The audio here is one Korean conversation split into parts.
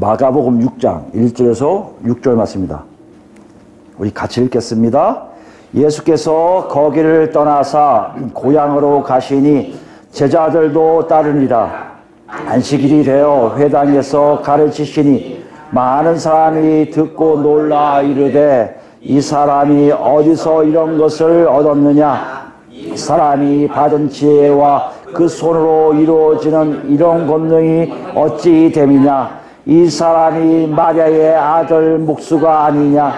마가복음 6장 1절에서 6절 말씀입니다. 우리 같이 읽겠습니다. 예수께서 거기를 떠나사 고향으로 가시니 제자들도 따르니라. 안식일이 되어 회당에서 가르치시니 많은 사람이 듣고 놀라 이르되 이 사람이 어디서 이런 것을 얻었느냐? 사람이 받은 지혜와 그 손으로 이루어지는 이런 권능이 어찌 됨이냐? 이 사람이 마리아의 아들 목수가 아니냐?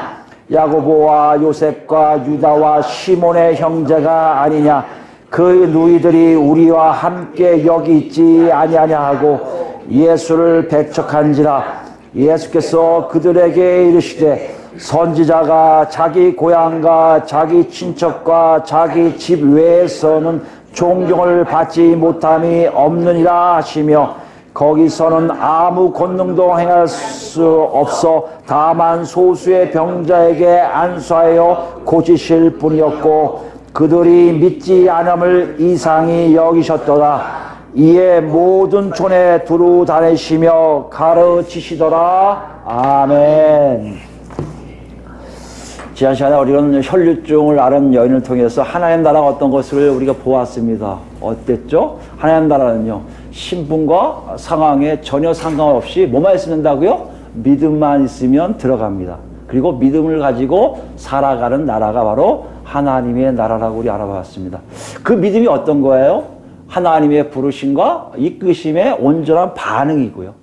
야고보와 요셉과 유다와 시몬의 형제가 아니냐? 그 누이들이 우리와 함께 여기 있지 아니하냐 하고 예수를 배척한지라. 예수께서 그들에게 이르시되 선지자가 자기 고향과 자기 친척과 자기 집 외에서는 존경을 받지 못함이 없느니라 하시며 거기서는 아무 권능도 행할 수 없어 다만 소수의 병자에게 안수하여 고치실 뿐이었고 그들이 믿지 않음을 이상히 여기셨더라. 이에 모든 촌에 두루 다니시며 가르치시더라. 아멘. 지난 시간에 우리는 혈류증을 앓은 여인을 통해서 하나님 나라가 어떤 것을 우리가 보았습니다. 어땠죠? 하나님 나라는요, 신분과 상황에 전혀 상관없이 뭐만 있으면 된다고요? 믿음만 있으면 들어갑니다. 그리고 믿음을 가지고 살아가는 나라가 바로 하나님의 나라라고 우리 알아봤습니다. 그 믿음이 어떤 거예요? 하나님의 부르심과 이끄심의 온전한 반응이고요.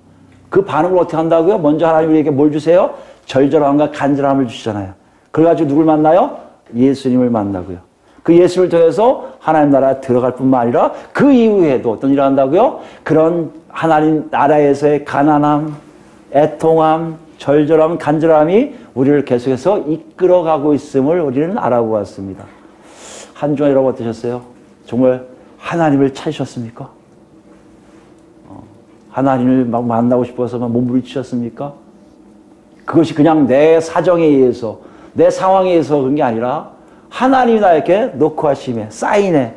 그 반응을 어떻게 한다고요? 먼저 하나님이 우리에게 뭘 주세요? 절절함과 간절함을 주시잖아요. 그래가지고 누굴 만나요? 예수님을 만나고요. 그 예수를 통해서 하나님 나라에 들어갈 뿐만 아니라 그 이후에도 어떤 일을 한다고요? 그런 하나님 나라에서의 가난함, 애통함, 절절함, 간절함이 우리를 계속해서 이끌어가고 있음을 우리는 알아보았습니다. 한 주간 여러분 어떠셨어요? 정말 하나님을 찾으셨습니까? 하나님을 막 만나고 싶어서 막 몸부림치셨습니까? 그것이 그냥 내 사정에 의해서, 내 상황에 의해서 그런 게 아니라 하나님이 나에게 놓고 하심에, 사인에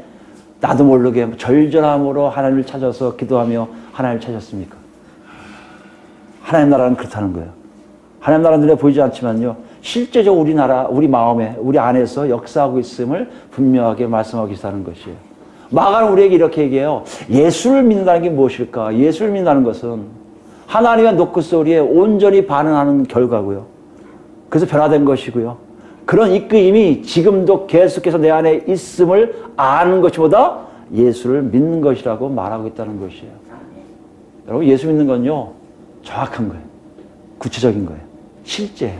나도 모르게 절절함으로 하나님을 찾아서 기도하며 하나님을 찾았습니까? 하나님 나라는 그렇다는 거예요. 하나님 나라는 눈에 보이지 않지만요, 실제적으로 우리 나라, 우리 마음에, 우리 안에서 역사하고 있음을 분명하게 말씀하고 계시다는 것이에요. 마가는 우리에게 이렇게 얘기해요. 예수를 믿는다는 게 무엇일까? 예수를 믿는다는 것은 하나님의 노크 소리에 온전히 반응하는 결과고요. 그래서 변화된 것이고요. 그런 이끄임이 지금도 계속해서 내 안에 있음을 아는 것보다 예수를 믿는 것이라고 말하고 있다는 것이에요. 여러분, 예수 믿는 건요, 정확한 거예요. 구체적인 거예요. 실제예요.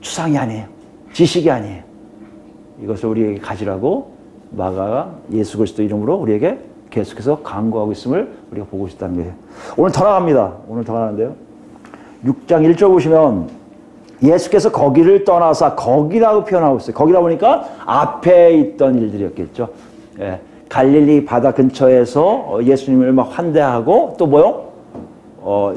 추상이 아니에요. 지식이 아니에요. 이것을 우리에게 가지라고 마가가 예수 그리스도 이름으로 우리에게 계속해서 강구하고 있음을 우리가 보고 있다는 거예요. 오늘 더 나갑니다. 오늘 더 나가는데요. 6장 1절 보시면 예수께서 거기를 떠나서, 거기라고 표현하고 있어요. 거기라 보니까 앞에 있던 일들이었겠죠. 예. 갈릴리 바다 근처에서 예수님을 막 환대하고 또 뭐요?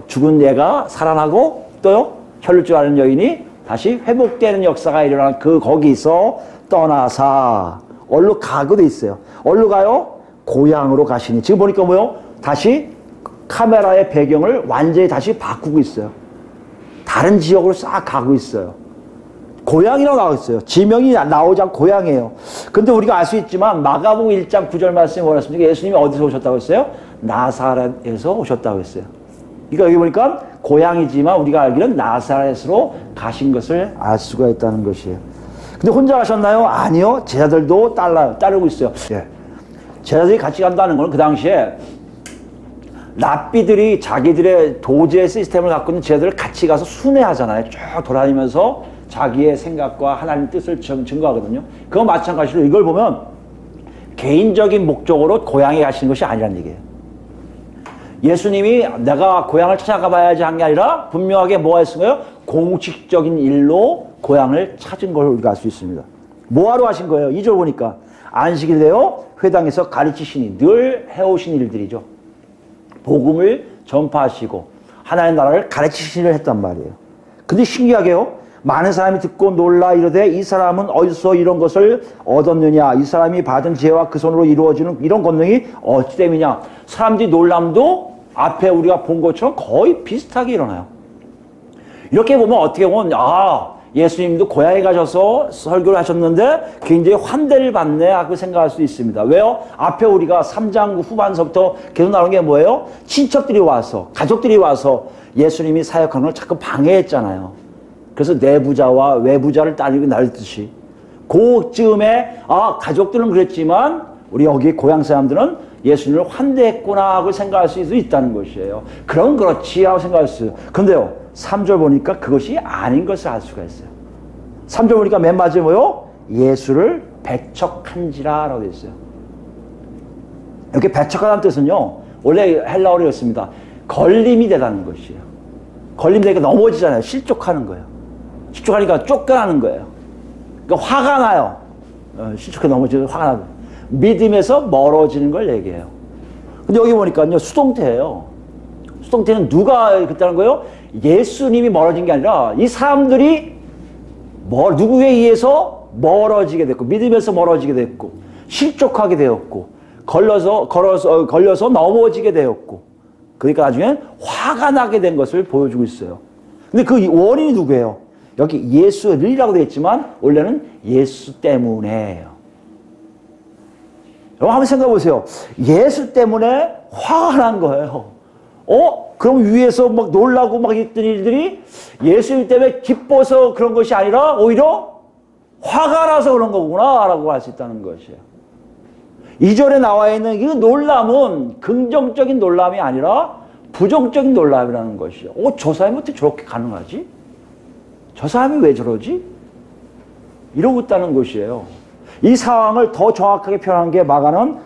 죽은 얘가 살아나고 또요? 혈루증 앓는 여인이 다시 회복되는 역사가 일어난 그 거기서 떠나사 어디로 가고 돼 있어요. 어디로 가요? 고향으로 가시니. 지금 보니까 뭐요? 다시 카메라의 배경을 완전히 다시 바꾸고 있어요. 다른 지역으로 싹 가고 있어요. 고향이라고 나오고 있어요. 지명이 나오지 않고 고향이에요. 근데 우리가 알 수 있지만 마가복음 1장 9절 말씀이 뭐랬습니까? 예수님이 어디서 오셨다고 했어요? 나사렛에서 오셨다고 했어요. 그러니까 여기 보니까 고향이지만 우리가 알기로는 나사렛으로 가신 것을 알 수가 있다는 것이에요. 근데 혼자 가셨나요? 아니요. 제자들도 따르고 있어요. 예. 제자들이 같이 간다는 건 그 당시에 랍비들이 자기들의 도제 시스템을 갖고 있는 제자들을 같이 가서 순회하잖아요. 쭉 돌아다니면서 자기의 생각과 하나님 뜻을 증거하거든요. 그거 마찬가지로 이걸 보면 개인적인 목적으로 고향에 가시는 것이 아니라는 얘기예요. 예수님이 내가 고향을 찾아가 봐야지 한 게 아니라 분명하게 뭐가 있어요? 공식적인 일로 고향을 찾은 걸 우리가 알 수 있습니다. 뭐하러 하신 거예요? 2절 보니까 안식일 되어 회당에서 가르치시니 늘 해오신 일들이죠. 복음을 전파하시고 하나님의 나라를 가르치시는 일을 했단 말이에요. 근데 신기하게요, 많은 사람이 듣고 놀라 이르되 이 사람은 어디서 이런 것을 얻었느냐? 이 사람이 받은 지혜와 그 손으로 이루어지는 이런 권능이 어찌 됨이냐? 사람들이 놀람도 앞에 우리가 본 것처럼 거의 비슷하게 일어나요. 이렇게 보면 어떻게 보면 예수님도 고향에 가셔서 설교를 하셨는데 굉장히 환대를 받네 하고 생각할 수 있습니다. 왜요? 앞에 우리가 3장 후반서부터 계속 나오는 게 뭐예요? 친척들이 와서, 가족들이 와서 예수님이 사역하는 걸 자꾸 방해했잖아요. 그래서 내부자와 외부자를 따르고 날듯이 그쯤에 가족들은 그랬지만 우리 여기 고향 사람들은 예수님을 환대했구나 하고 생각할 수 있다는 것이에요. 그럼 그렇지 하고 생각할 수 있어요. 근데요, 3절 보니까 그것이 아닌 것을 알 수가 있어요. 3절 보니까 맨 마지막에 뭐요? 예수를 배척한지라 라고 되어 있어요. 이렇게 배척하다는 뜻은요, 원래 헬라어로 였습니다. 걸림이 되다는 것이에요. 걸림되니까 넘어지잖아요. 실족하는 거예요. 실족하니까 쫓겨나는 거예요. 그러니까 화가 나요. 실족해 넘어지면 화가 나요. 믿음에서 멀어지는 걸 얘기해요. 근데 여기 보니까요, 수동태예요. 수동태는 누가 그랬다는 거예요? 예수님이 멀어진 게 아니라 이 사람들이 누구에 의해서 멀어지게 됐고, 믿음에서 멀어지게 됐고, 실족하게 되었고, 걸려서 넘어지게 되었고, 그러니까 나중에 화가 나게 된 것을 보여주고 있어요. 근데 그 원인이 누구예요? 여기 예수를이라고 되어 있지만 원래는 예수 때문에예요. 여러분 한번 생각해 보세요. 예수 때문에 화가 난 거예요. 그럼 위에서 막 놀라고 막 있던 일들이 예수님 때문에 기뻐서 그런 것이 아니라 오히려 화가 나서 그런 거구나 라고 할 수 있다는 것이에요. 2절에 나와 있는 이 놀람은 긍정적인 놀람이 아니라 부정적인 놀람이라는 것이에요. 저 사람이 어떻게 저렇게 가능하지? 저 사람이 왜 저러지? 이러고 있다는 것이에요. 이 상황을 더 정확하게 표현한 게 마가는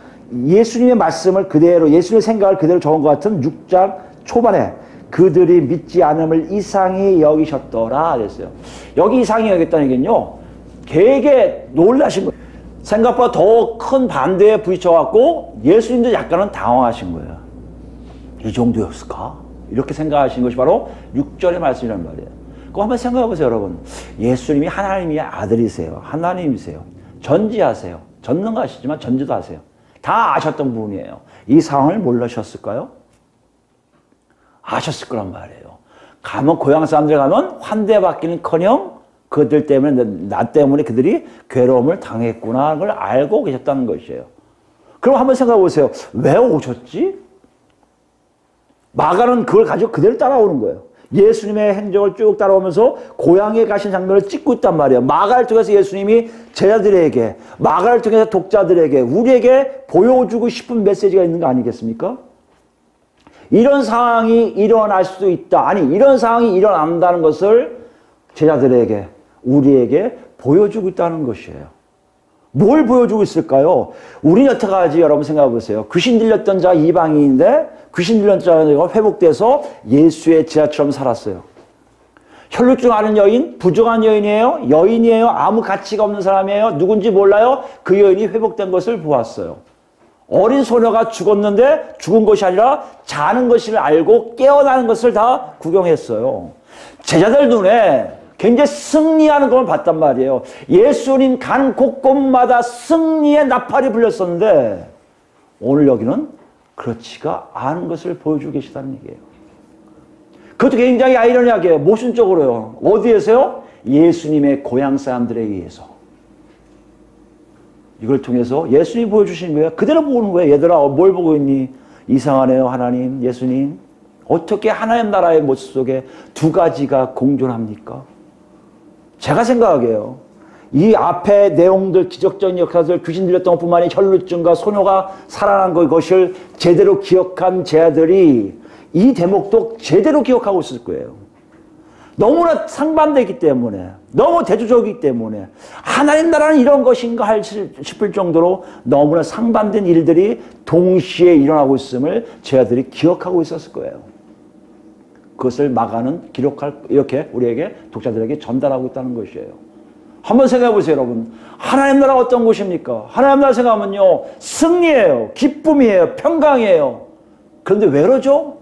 예수님의 말씀을 그대로, 예수님의 생각을 그대로 적은 것 같은 6장 초반에 그들이 믿지 않음을 이상히 여기셨더라 그랬어요. 여기 이상히 여겼다는 얘기는요, 되게 놀라신 거예요. 생각보다 더 큰 반대에 부딪혀갖고 예수님도 약간은 당황하신 거예요. 이 정도였을까? 이렇게 생각하신 것이 바로 6절의 말씀이란 말이에요. 그거 한번 생각해 보세요, 여러분. 예수님이 하나님의 아들이세요. 하나님이세요. 전지하세요. 전능하시지만 전지도 하세요. 다 아셨던 분이에요. 이 상황을 몰라셨을까요? 아셨을 거란 말이에요. 가면 고향 사람들 가면 환대받기는커녕 그들 때문에, 나 때문에 그들이 괴로움을 당했구나 그걸 알고 계셨다는 것이에요. 그럼 한번 생각해 보세요. 왜 오셨지? 마가는 그걸 가지고 그대로 따라오는 거예요. 예수님의 행적을 쭉 따라오면서 고향에 가신 장면을 찍고 있단 말이에요. 마가를 통해서 예수님이 제자들에게, 마가를 통해서 독자들에게, 우리에게 보여주고 싶은 메시지가 있는 거 아니겠습니까? 이런 상황이 일어날 수도 있다. 아니, 이런 상황이 일어난다는 것을 제자들에게, 우리에게 보여주고 있다는 것이에요. 뭘 보여주고 있을까요? 우리 여태까지 여러분 생각해 보세요. 귀신 들렸던 자가 이방인인데 귀신 들렸던 자가 회복돼서 예수의 제자처럼 살았어요. 혈루증 앓은 여인, 부정한 여인이에요? 여인이에요? 아무 가치가 없는 사람이에요? 누군지 몰라요? 그 여인이 회복된 것을 보았어요. 어린 소녀가 죽었는데 죽은 것이 아니라 자는 것을 알고 깨어나는 것을 다 구경했어요. 제자들 눈에 굉장히 승리하는 걸 봤단 말이에요. 예수님 간 곳곳마다 승리의 나팔이 불렸었는데 오늘 여기는 그렇지가 않은 것을 보여주고 계시다는 얘기예요. 그것도 굉장히 아이러니하게 모순적으로요. 어디에서요? 예수님의 고향 사람들에 의해서. 이걸 통해서 예수님이 보여주신 거예요. 그대로 보는 거예요. 얘들아 뭘 보고 있니? 이상하네요. 하나님, 예수님. 어떻게 하나님 나라의 모습 속에 두 가지가 공존합니까? 제가 생각하기에요. 이 앞에 내용들, 기적적인 역사들, 귀신 들렸던 것뿐만 아니라 혈루증과 소녀가 살아난 것을 제대로 기억한 제자들이 이 대목도 제대로 기억하고 있을 거예요. 너무나 상반되기 때문에, 너무 대조적이기 때문에 하나님 나라는 이런 것인가 싶을 정도로 너무나 상반된 일들이 동시에 일어나고 있음을 제자들이 기억하고 있었을 거예요. 그것을 마가는 이렇게 우리에게 독자들에게 전달하고 있다는 것이에요. 한번 생각해 보세요, 여러분. 하나님 나라가 어떤 곳입니까? 하나님 나라 생각하면요, 승리예요, 기쁨이에요, 평강이에요. 그런데 왜 그러죠?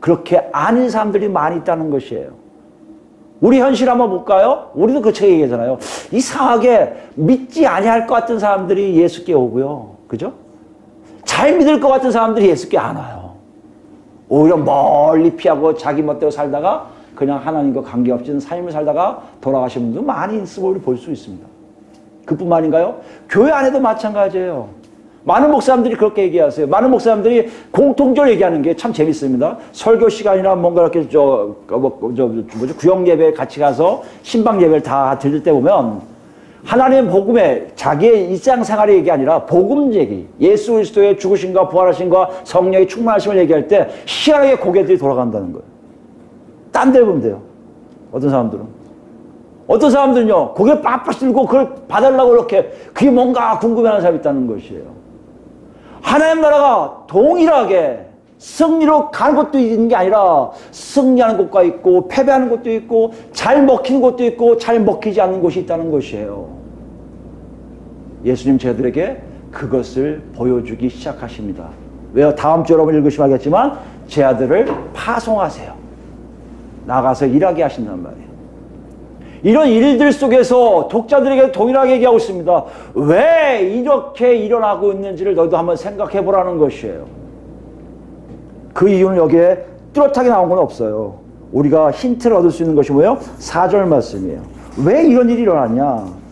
그렇게 아닌 사람들이 많이 있다는 것이에요. 우리 현실 한번 볼까요? 우리도 그 책에 얘기하잖아요. 이상하게 믿지 아니할 것 같은 사람들이 예수께 오고요. 그죠? 잘 믿을 것 같은 사람들이 예수께 안 와요. 오히려 멀리 피하고 자기 멋대로 살다가 그냥 하나님과 관계없이 삶을 살다가 돌아가신 분도 많이 있음을 볼 수 있습니다. 그뿐만인가요? 교회 안에도 마찬가지예요. 많은 목사님들이 그렇게 얘기하세요. 많은 목사님들이 공통적으로 얘기하는 게 참 재밌습니다. 설교 시간이나 뭔가 이렇게 구역 예배 같이 가서 신방 예배를 다 들을 때 보면 하나님의 복음에 자기의 일상생활의 얘기 아니라 복음 얘기, 예수 그리스도의 죽으심과 부활하심과 성령의 충만하심을 얘기할 때 희한하게 고개들이 돌아간다는 거예요. 딴 데 보면 돼요. 어떤 사람들은. 어떤 사람들은요, 고개 빳빳 들고 그걸 봐달라고 이렇게 그게 뭔가 궁금해하는 사람이 있다는 것이에요. 하나님 나라가 동일하게 승리로 가는 것도 있는 게 아니라 승리하는 곳과 있고 패배하는 곳도 있고 잘 먹히는 곳도 있고 잘 먹히지 않는 곳이 있다는 것이에요. 예수님 제자들에게 그것을 보여주기 시작하십니다. 왜요? 다음 주 여러분 읽으시면 알겠지만 제 아들을 파송하세요. 나가서 일하게 하신단 말이에요. 이런 일들 속에서 독자들에게 동일하게 얘기하고 있습니다. 왜 이렇게 일어나고 있는지를 너희도 한번 생각해 보라는 것이에요. 그 이유는 여기에 뚜렷하게 나온 건 없어요. 우리가 힌트를 얻을 수 있는 것이 뭐예요? 4절 말씀이에요. 왜 이런 일이 일어났냐?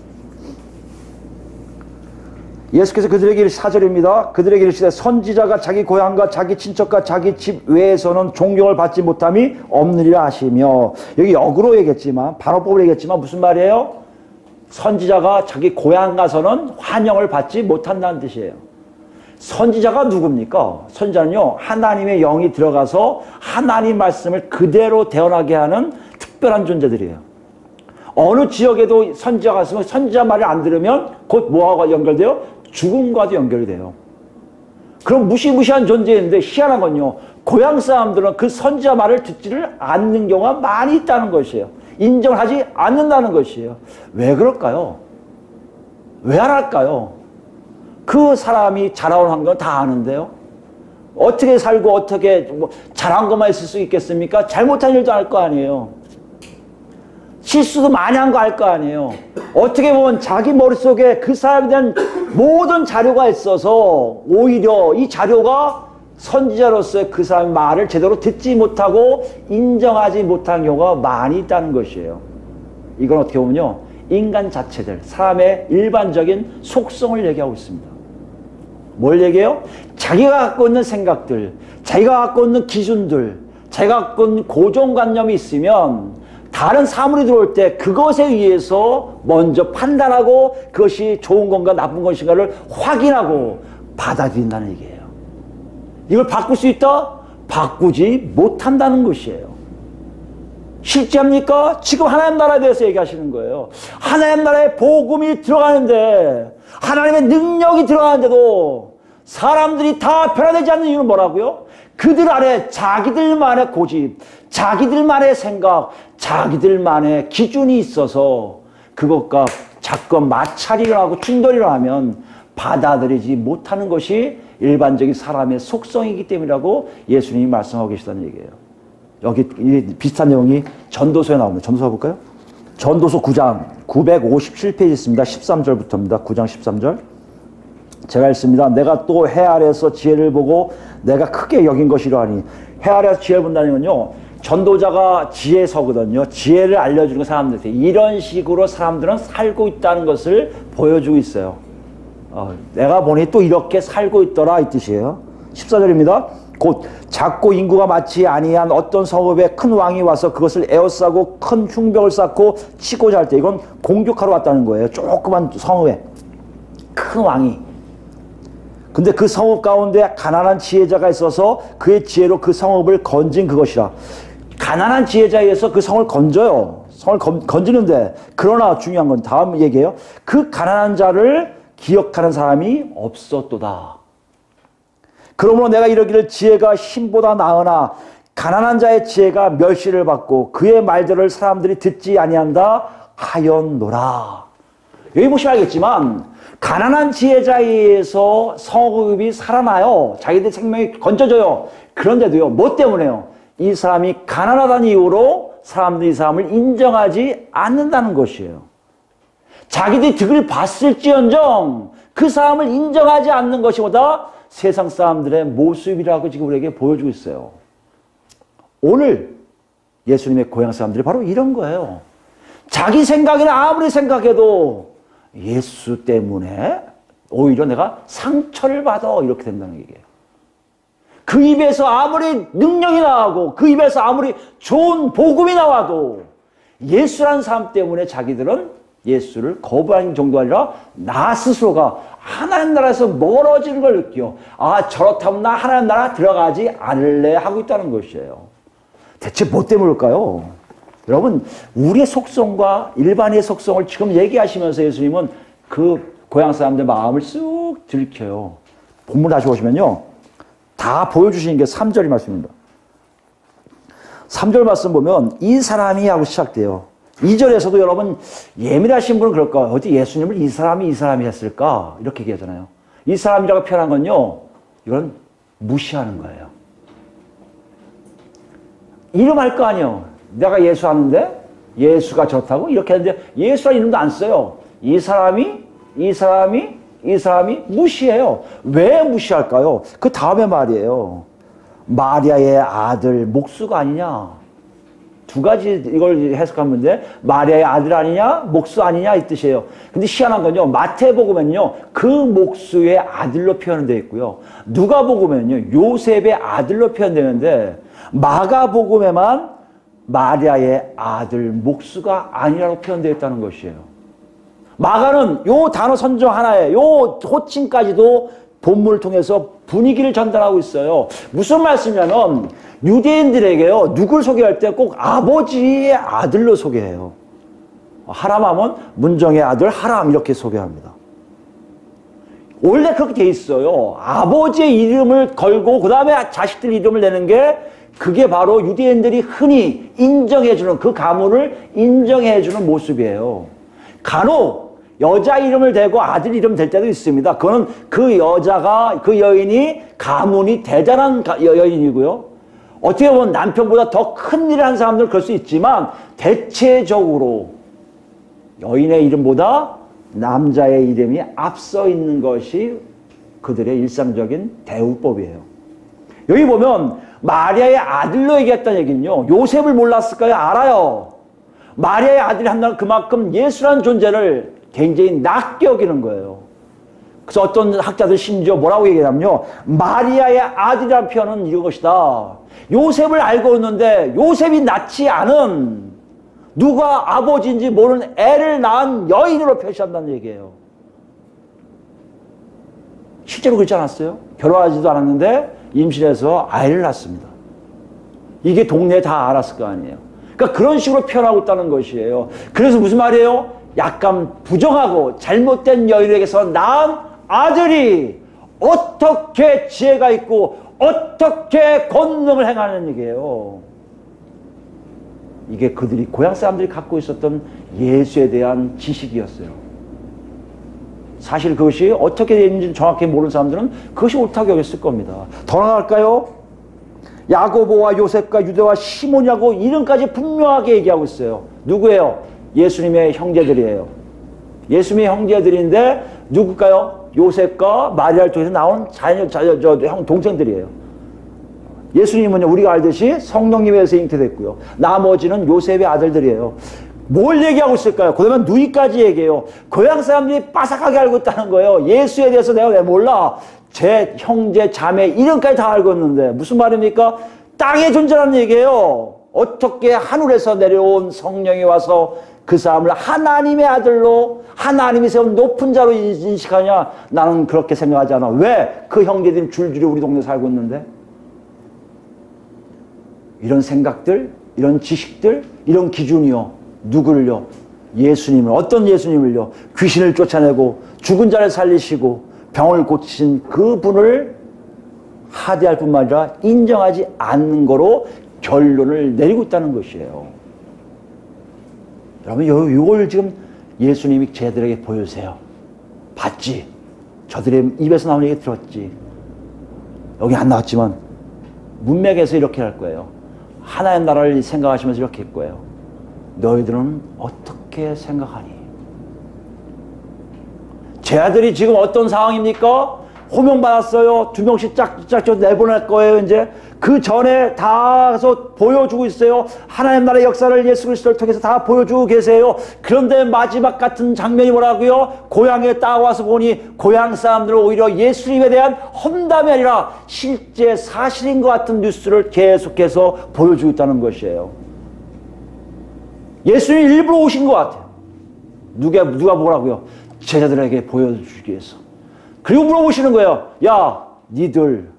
예수께서 그들에게 4절입니다. 그들에게 이르시되 선지자가 자기 고향과 자기 친척과 자기 집 외에서는 존경을 받지 못함이 없느리라 하시며, 여기 역으로 얘기했지만 반어법으로 얘기했지만 무슨 말이에요? 선지자가 자기 고향 가서는 환영을 받지 못한다는 뜻이에요. 선지자가 누굽니까? 선지자는요, 하나님의 영이 들어가서 하나님 말씀을 그대로 대언하게 하는 특별한 존재들이에요. 어느 지역에도 선지자가 있으면 선지자 말을 안 들으면 곧 뭐하고 연결돼요? 죽음과도 연결이 돼요. 그럼 무시무시한 존재인데 희한한 건요, 고향 사람들은 그 선지자 말을 듣지를 않는 경우가 많이 있다는 것이에요. 인정을 하지 않는다는 것이에요. 왜 그럴까요? 왜 안 할까요? 그 사람이 자라온 환경은 다 아는데요. 어떻게 살고 어떻게 뭐 잘한 것만 있을 수 있겠습니까? 잘못한 일도 알 거 아니에요. 실수도 많이 한 거 알 거 아니에요. 어떻게 보면 자기 머릿속에 그 사람에 대한 모든 자료가 있어서 오히려 이 자료가 선지자로서의 그 사람의 말을 제대로 듣지 못하고 인정하지 못한 경우가 많이 있다는 것이에요. 이건 어떻게 보면요, 인간 자체들, 사람의 일반적인 속성을 얘기하고 있습니다. 뭘 얘기해요? 자기가 갖고 있는 생각들, 자기가 갖고 있는 기준들, 자기가 갖고 있는 고정관념이 있으면 다른 사물이 들어올 때 그것에 의해서 먼저 판단하고 그것이 좋은 건가 나쁜 것인가를 확인하고 받아들인다는 얘기예요. 이걸 바꿀 수 있다? 바꾸지 못한다는 것이에요. 실제합니까? 지금 하나님 나라에 대해서 얘기하시는 거예요. 하나님 나라에 복음이 들어가는데, 하나님의 능력이 들어가는데도 사람들이 다 변화되지 않는 이유는 뭐라고요? 그들 안에 자기들만의 고집, 자기들만의 생각, 자기들만의 기준이 있어서 그것과 자꾸 마찰이 하고 충돌이 하면 받아들이지 못하는 것이 일반적인 사람의 속성이기 때문이라고 예수님이 말씀하고 계시다는 얘기예요. 여기 비슷한 내용이 전도서에 나옵니다. 전도서 볼까요? 전도서 9장 957페이지 있습니다. 13절부터입니다. 9장 13절. 제가 읽습니다. 내가 또 해 아래에서 지혜를 보고 내가 크게 여긴 것이라니. 해 아래에서 지혜를 본다는 건요, 전도자가 지혜서거든요. 지혜를 알려주는 사람들한테 이런 식으로 사람들은 살고 있다는 것을 보여주고 있어요. 내가 보니 또 이렇게 살고 있더라 이 뜻이에요. 14절입니다. 곧 작고 인구가 많지 아니한 어떤 성읍에 큰 왕이 와서 그것을 에워싸고 큰 흉벽을 쌓고 치고자 할 때, 이건 공격하러 왔다는 거예요. 조그만 성읍에 큰 왕이. 근데 그 성읍 가운데 가난한 지혜자가 있어서 그의 지혜로 그 성읍을 건진 그것이라. 가난한 지혜자에 의해서 그 성을 건져요. 성을 건지는데, 그러나 중요한 건 다음 얘기예요. 그 가난한 자를 기억하는 사람이 없었도다. 그러므로 내가 이르기를 지혜가 힘보다 나으나 가난한 자의 지혜가 멸시를 받고 그의 말들을 사람들이 듣지 아니한다 하였노라. 여기 보시면 알겠지만 가난한 지혜자에 의해서 성읍이 살아나요. 자기들 생명이 건져져요. 그런데도요, 뭐 때문에요? 이 사람이 가난하다는 이유로 사람들이 이 사람을 인정하지 않는다는 것이에요. 자기들이 득을 봤을지언정 그 사람을 인정하지 않는 것이보다 세상 사람들의 모습이라고 지금 우리에게 보여주고 있어요. 오늘 예수님의 고향 사람들이 바로 이런 거예요. 자기 생각이나 아무리 생각해도 예수 때문에 오히려 내가 상처를 받아 이렇게 된다는 얘기예요. 그 입에서 아무리 능력이 나오고 그 입에서 아무리 좋은 복음이 나와도 예수라는 사람 때문에 자기들은 예수를 거부하는 정도가 아니라 나 스스로가 하나님 나라에서 멀어지는 걸 느껴. 아, 저렇다면 나 하나님 나라 들어가지 않을래 하고 있다는 것이에요. 대체 뭐 때문일까요? 여러분, 우리의 속성과 일반의 속성을 지금 얘기하시면서 예수님은 그 고향 사람들 마음을 쑥 들켜요. 본문 다시 보시면요. 다 보여주시는 게 3절 말씀입니다. 3절 말씀 보면 이 사람이 하고 시작돼요. 2절에서도 여러분 예민하신 분은 그럴 거예요. 어디 예수님을 이 사람이 했을까? 이렇게 얘기하잖아요. 이 사람이라고 표현한 건요. 이건 무시하는 거예요. 이름할 거 아니에요. 내가 예수 하는데 예수가 좋다고 이렇게 하는데 예수라는 이름도 안 써요. 이 사람이 무시해요. 왜 무시할까요? 그 다음에 말이에요. 마리아의 아들 목수가 아니냐. 두 가지 이걸 해석하면 돼. 마리아의 아들 아니냐, 목수 아니냐 이 뜻이에요. 근데 희한한 건요. 마태복음에는요. 그 목수의 아들로 표현되어 있고요. 누가복음에는요. 요셉의 아들로 표현되는데 마가복음에만 마리아의 아들 목수가 아니라고 표현되어 있다는 것이에요. 마가는 요 단어 선정 하나에 요 호칭까지도 본문을 통해서 분위기를 전달하고 있어요. 무슨 말씀이냐면 유대인들에게요. 누굴 소개할 때 꼭 아버지의 아들로 소개해요. 하람하면 문정의 아들 하람 이렇게 소개합니다. 원래 그렇게 돼 있어요. 아버지의 이름을 걸고 그 다음에 자식들 이름을 내는 게 그게 바로 유대인들이 흔히 인정해주는 그 가문을 인정해주는 모습이에요. 간혹 여자 이름을 대고 아들 이름 될 때도 있습니다. 그거는 그 여자가 그 여인이 가문이 대단한 여인이고요. 어떻게 보면 남편보다 더 큰 일을 한 사람들은 그럴 수 있지만 대체적으로 여인의 이름보다 남자의 이름이 앞서 있는 것이 그들의 일상적인 대우법이에요. 여기 보면 마리아의 아들로 얘기했다는 얘기는요. 요셉을 몰랐을까요? 알아요. 마리아의 아들이 한다는 그만큼 예수라는 존재를 굉장히 낮게 여기는 거예요. 그래서 어떤 학자들 심지어 뭐라고 얘기하냐면요. 마리아의 아들이라는 표현은 이것이다. 요셉을 알고 있는데 요셉이 낳지 않은 누가 아버지인지 모르는 애를 낳은 여인으로 표시한다는 얘기예요. 실제로 그렇지 않았어요? 결혼하지도 않았는데 임신해서 아이를 낳습니다. 이게 동네에 다 알았을 거 아니에요. 그러니까 그런 식으로 표현하고 있다는 것이에요. 그래서 무슨 말이에요? 약간 부정하고 잘못된 여인에게서 낳은 아들이 어떻게 지혜가 있고 어떻게 권능을 행하는 얘기예요. 이게 그들이 고향 사람들이 갖고 있었던 예수에 대한 지식이었어요. 사실 그것이 어떻게 되는지 정확히 모르는 사람들은 그것이 옳다고 여겼을 겁니다. 더 나갈까요? 야고보와 요셉과 유다와 시몬이라고 이름까지 분명하게 얘기하고 있어요. 누구예요? 예수님의 형제들이에요. 예수님의 형제들인데 누굴까요? 요셉과 마리아를 통해서 나온 동생들이에요. 예수님은 우리가 알듯이 성령님에서 잉태됐고요. 나머지는 요셉의 아들들이에요. 뭘 얘기하고 있을까요? 그러면 누이까지 얘기해요. 고향 사람들이 빠삭하게 알고 있다는 거예요. 예수에 대해서 내가 왜 몰라? 제 형제, 자매 이름까지 다 알고 있는데 무슨 말입니까? 땅에 존재하는 얘기예요. 어떻게 하늘에서 내려온 성령이 와서 그 사람을 하나님의 아들로 하나님이 세운 높은 자로 인식하냐? 나는 그렇게 생각하지 않아. 왜? 그 형제들이 줄줄이 우리 동네에 살고 있는데? 이런 생각들, 이런 지식들, 이런 기준이요. 누구를요? 예수님을. 어떤 예수님을요? 귀신을 쫓아내고 죽은 자를 살리시고 병을 고치신 그분을 하대할 뿐만 아니라 인정하지 않는 거로 결론을 내리고 있다는 것이에요. 여러분, 이걸 지금 예수님이 쟤들에게 보여주세요. 봤지? 저들의 입에서 나오는 얘기 들었지? 여기 안 나왔지만 문맥에서 이렇게 할 거예요. 하나의 나라를 생각하시면서 이렇게 할 거예요. 너희들은 어떻게 생각하니? 제 아들이 지금 어떤 상황입니까? 호명받았어요. 2명씩 짝짝 내보낼 거예요. 이제 그 전에 다 가서 보여주고 있어요. 하나님 나라의 역사를 예수 그리스도를 통해서 다 보여주고 계세요. 그런데 마지막 같은 장면이 뭐라고요? 고향에 딱 와서 보니 고향 사람들은 오히려 예수님에 대한 험담이 아니라 실제 사실인 것 같은 뉴스를 계속해서 보여주고 있다는 것이에요. 예수님이 일부러 오신 것 같아요. 누가 뭐라고요? 제자들에게 보여주기 위해서. 그리고 물어보시는 거예요. 야, 니들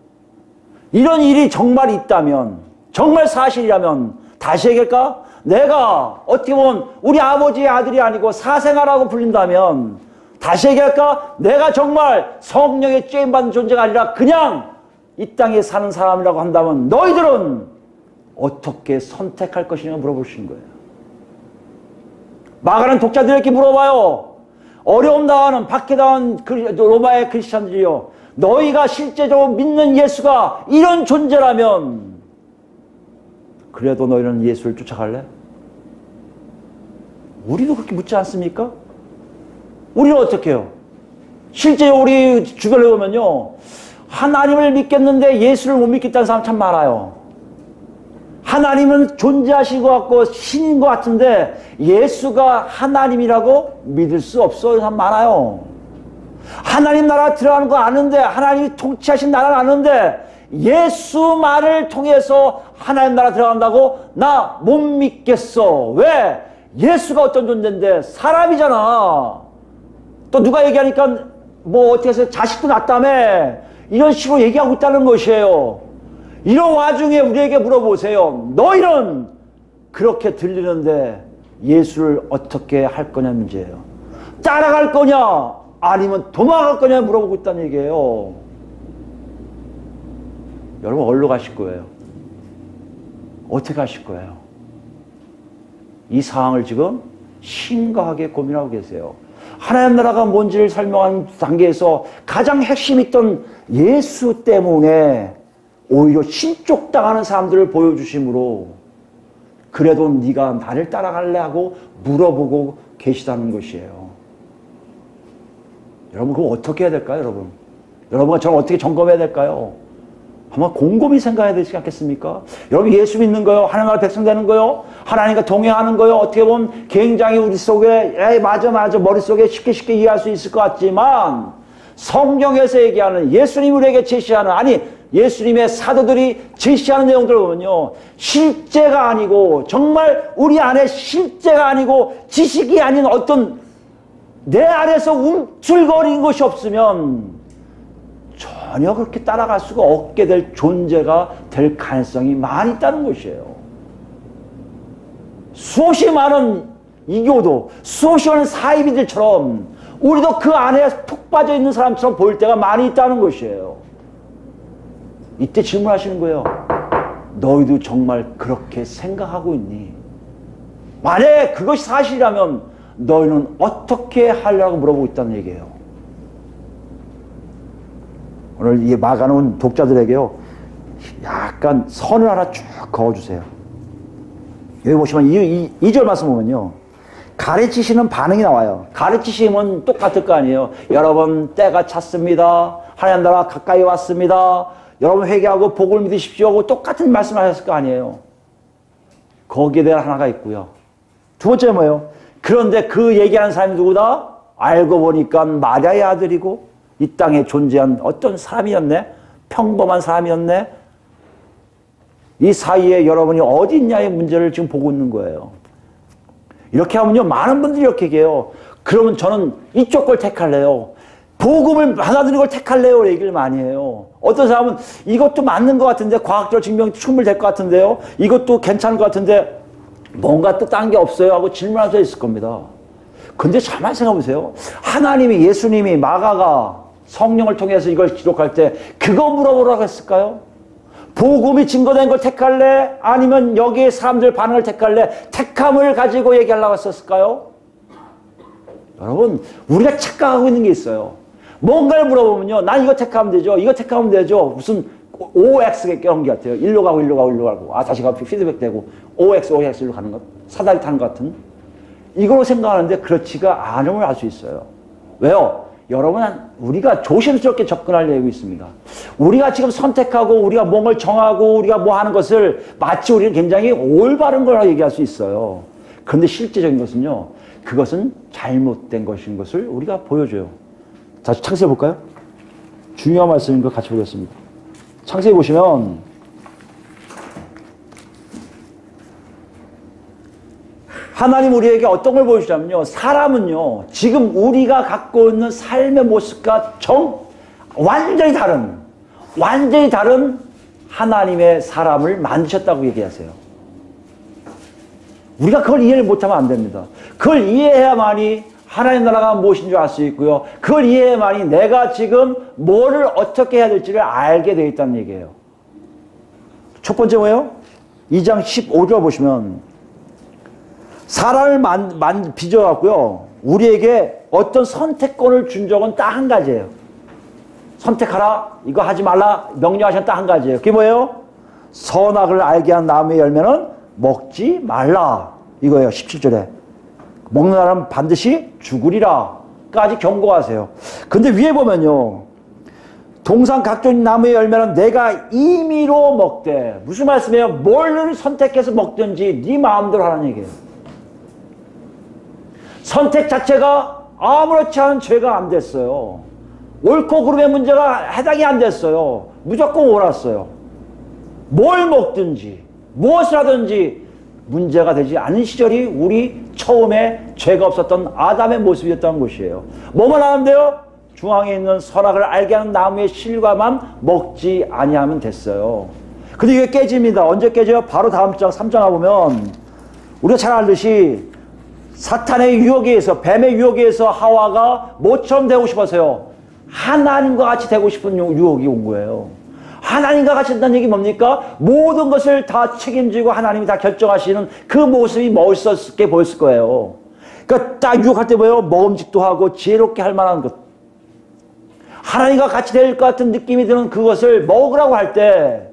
이런 일이 정말 있다면, 정말 사실이라면 다시 얘기할까? 내가 어떻게 보면 우리 아버지의 아들이 아니고 사생아라고 불린다면 다시 얘기할까? 내가 정말 성령의 죄임받은 존재가 아니라 그냥 이 땅에 사는 사람이라고 한다면 너희들은 어떻게 선택할 것이냐 물어보시는 거예요. 마가는 독자들에게 물어봐요. 어려움 당하는 박해 당한 로마의 크리스찬들이요, 너희가 실제적으로 믿는 예수가 이런 존재라면 그래도 너희는 예수를 쫓아갈래? 우리도 그렇게 묻지 않습니까? 우리는 어떻게 해요? 실제 우리 주변에 보면요, 하나님을 믿겠는데 예수를 못 믿겠다는 사람 참 많아요. 하나님은 존재하신 것 같고 신인 것 같은데 예수가 하나님이라고 믿을 수 없어요. 사람 많아요. 하나님 나라 들어가는 거 아는데, 하나님이 통치하신 나라는 아는데 예수 말을 통해서 하나님 나라 들어간다고 나 못 믿겠어. 왜? 예수가 어떤 존재인데 사람이잖아. 또 누가 얘기하니까 뭐 어떻게 해서 자식도 낳았다며 이런 식으로 얘기하고 있다는 것이에요. 이런 와중에 우리에게 물어보세요. 너희는 그렇게 들리는데 예수를 어떻게 할 거냐 문제예요. 따라갈 거냐 아니면 도망갈 거냐 물어보고 있다는 얘기예요. 여러분 어디로 가실 거예요? 어떻게 가실 거예요? 이 상황을 지금 심각하게 고민하고 계세요. 하나님 나라가 뭔지를 설명하는 단계에서 가장 핵심 있던 예수 때문에 오히려 신쪽당하는 사람들을 보여주심으로 그래도 네가 나를 따라갈래 하고 물어보고 계시다는 것이에요. 여러분 그거 어떻게 해야 될까요? 여러분과 저는 어떻게 점검해야 될까요? 한번 곰곰이 생각해야 되지 않겠습니까? 여러분 예수 믿는 거요, 하나님 나라 백성 되는 거요, 하나님과 동행하는 거요, 어떻게 보면 굉장히 우리 속에 에이 맞아 머릿속에 쉽게 이해할 수 있을 것 같지만 성경에서 얘기하는 예수님 우리에게 제시하는, 아니 예수님의 사도들이 제시하는 내용들을 보면요, 실제가 아니고 정말 우리 안에 실제가 아니고 지식이 아닌 어떤 내 안에서 움찔거리는 것이 없으면 전혀 그렇게 따라갈 수가 없게 될 존재가 될 가능성이 많이 있다는 것이에요. 수없이 많은 이교도, 수없이 많은 사이비들처럼 우리도 그 안에 푹 빠져 있는 사람처럼 보일 때가 많이 있다는 것이에요. 이때 질문하시는 거예요. 너희도 정말 그렇게 생각하고 있니? 만약에 그것이 사실이라면 너희는 어떻게 하려고 물어보고 있다는 얘기예요. 오늘 이 마가는 독자들에게요, 약간 선을 하나 쭉 그어주세요. 여기 보시면 2절 말씀 보면요, 가르치시는 반응이 나와요. 가르치시면 똑같을 거 아니에요. 여러분 때가 찼습니다. 하나님 나라 가까이 왔습니다. 여러분 회개하고 복을 믿으십시오 하고 똑같은 말씀을 하셨을 거 아니에요. 거기에 대한 하나가 있고요. 두 번째 뭐예요? 그런데 그 얘기하는 사람이 누구다? 알고 보니까 마리아의 아들이고 이 땅에 존재한 어떤 사람이었네? 평범한 사람이었네? 이 사이에 여러분이 어디 있냐의 문제를 지금 보고 있는 거예요. 이렇게 하면요, 많은 분들이 이렇게 얘기해요. 그러면 저는 이쪽 걸 택할래요. 복음을 받아들이는 걸 택할래요. 얘기를 많이 해요. 어떤 사람은 이것도 맞는 것 같은데, 과학적으로 증명이 충분히 될 것 같은데요, 이것도 괜찮은 것 같은데 뭔가 또 딴 게 없어요 하고 질문할 수 있을 겁니다. 근데 가만히 생각해 보세요. 하나님이, 예수님이, 마가가 성령을 통해서 이걸 기록할 때 그거 물어보라고 했을까요? 복음이 증거된 걸 택할래? 아니면 여기에 사람들 반응을 택할래? 택함을 가지고 얘기하려고 했었을까요? 여러분, 우리가 착각하고 있는 게 있어요. 뭔가를 물어보면요, 난 이거 택하면 되죠, 이거 택하면 되죠. 무슨 OX 경기 같아요. 일로 가고 다시 가고 피드백 되고 OX로 가는 것, 사다리 타는 것 같은, 이걸로 생각하는데 그렇지가 않음을 알 수 있어요. 왜요? 여러분, 우리가 조심스럽게 접근하려고 있습니다. 우리가 지금 선택하고 우리가 몸을 정하고 우리가 뭐 하는 것을 마치 우리는 굉장히 올바른 거라고 얘기할 수 있어요. 그런데 실제적인 것은요, 그것은 잘못된 것인 것을 우리가 보여줘요. 다시 창세해 볼까요? 중요한 말씀인 거 같이 보겠습니다. 창세해 보시면 하나님 우리에게 어떤 걸 보여주냐면요, 사람은요 지금 우리가 갖고 있는 삶의 모습과 완전히 다른 하나님의 사람을 만드셨다고 얘기하세요. 우리가 그걸 이해를 못하면 안 됩니다. 그걸 이해해야만이 하나님 나라가 무엇인 줄 알 수 있고요, 그걸 이해해야만이 내가 지금 뭐를 어떻게 해야 될지를 알게 되어 있다는 얘기예요. 첫 번째 뭐예요? 2장 15절 보시면 사람을 빚어갖고요, 우리에게 어떤 선택권을 준 적은 딱 한 가지예요. 선택하라, 이거 하지 말라 명령하신 딱 한 가지예요. 그게 뭐예요? 선악을 알게 한 나무의 열매는 먹지 말라, 이거예요. 17절에 먹는 사람은 반드시 죽으리라 까지 경고하세요. 근데 위에 보면요, 동산 각종 나무의 열매는 내가 임의로 먹되, 무슨 말씀이에요? 뭘 선택해서 먹든지 네 마음대로 하라는 얘기예요. 선택 자체가 아무렇지 않은 죄가 안 됐어요. 옳고 그름의 문제가 해당이 안 됐어요. 무조건 옳았어요. 뭘 먹든지 무엇을 하든지 문제가 되지 않은 시절이 우리 처음에 죄가 없었던 아담의 모습이었다는 것이에요. 뭐만 하는데요? 중앙에 있는 선악을 알게 하는 나무의 실과만 먹지 아니하면 됐어요. 근데 이게 깨집니다. 언제 깨져요? 바로 다음 장 3장 보면 우리가 잘 알듯이 사탄의 유혹에 의해서, 뱀의 유혹에 의해서 하와가 뭐처럼 되고 싶어서요? 하나님과 같이 되고 싶은 유혹이 온 거예요. 하나님과 같이 된다는 얘기 뭡니까? 모든 것을 다 책임지고 하나님이 다 결정하시는 그 모습이 멋있었게 보였을 거예요. 그러니까 딱 유혹할 때 뭐예요? 먹음직도 하고 지혜롭게 할 만한 것, 하나님과 같이 될 것 같은 느낌이 드는 그것을 먹으라고 할 때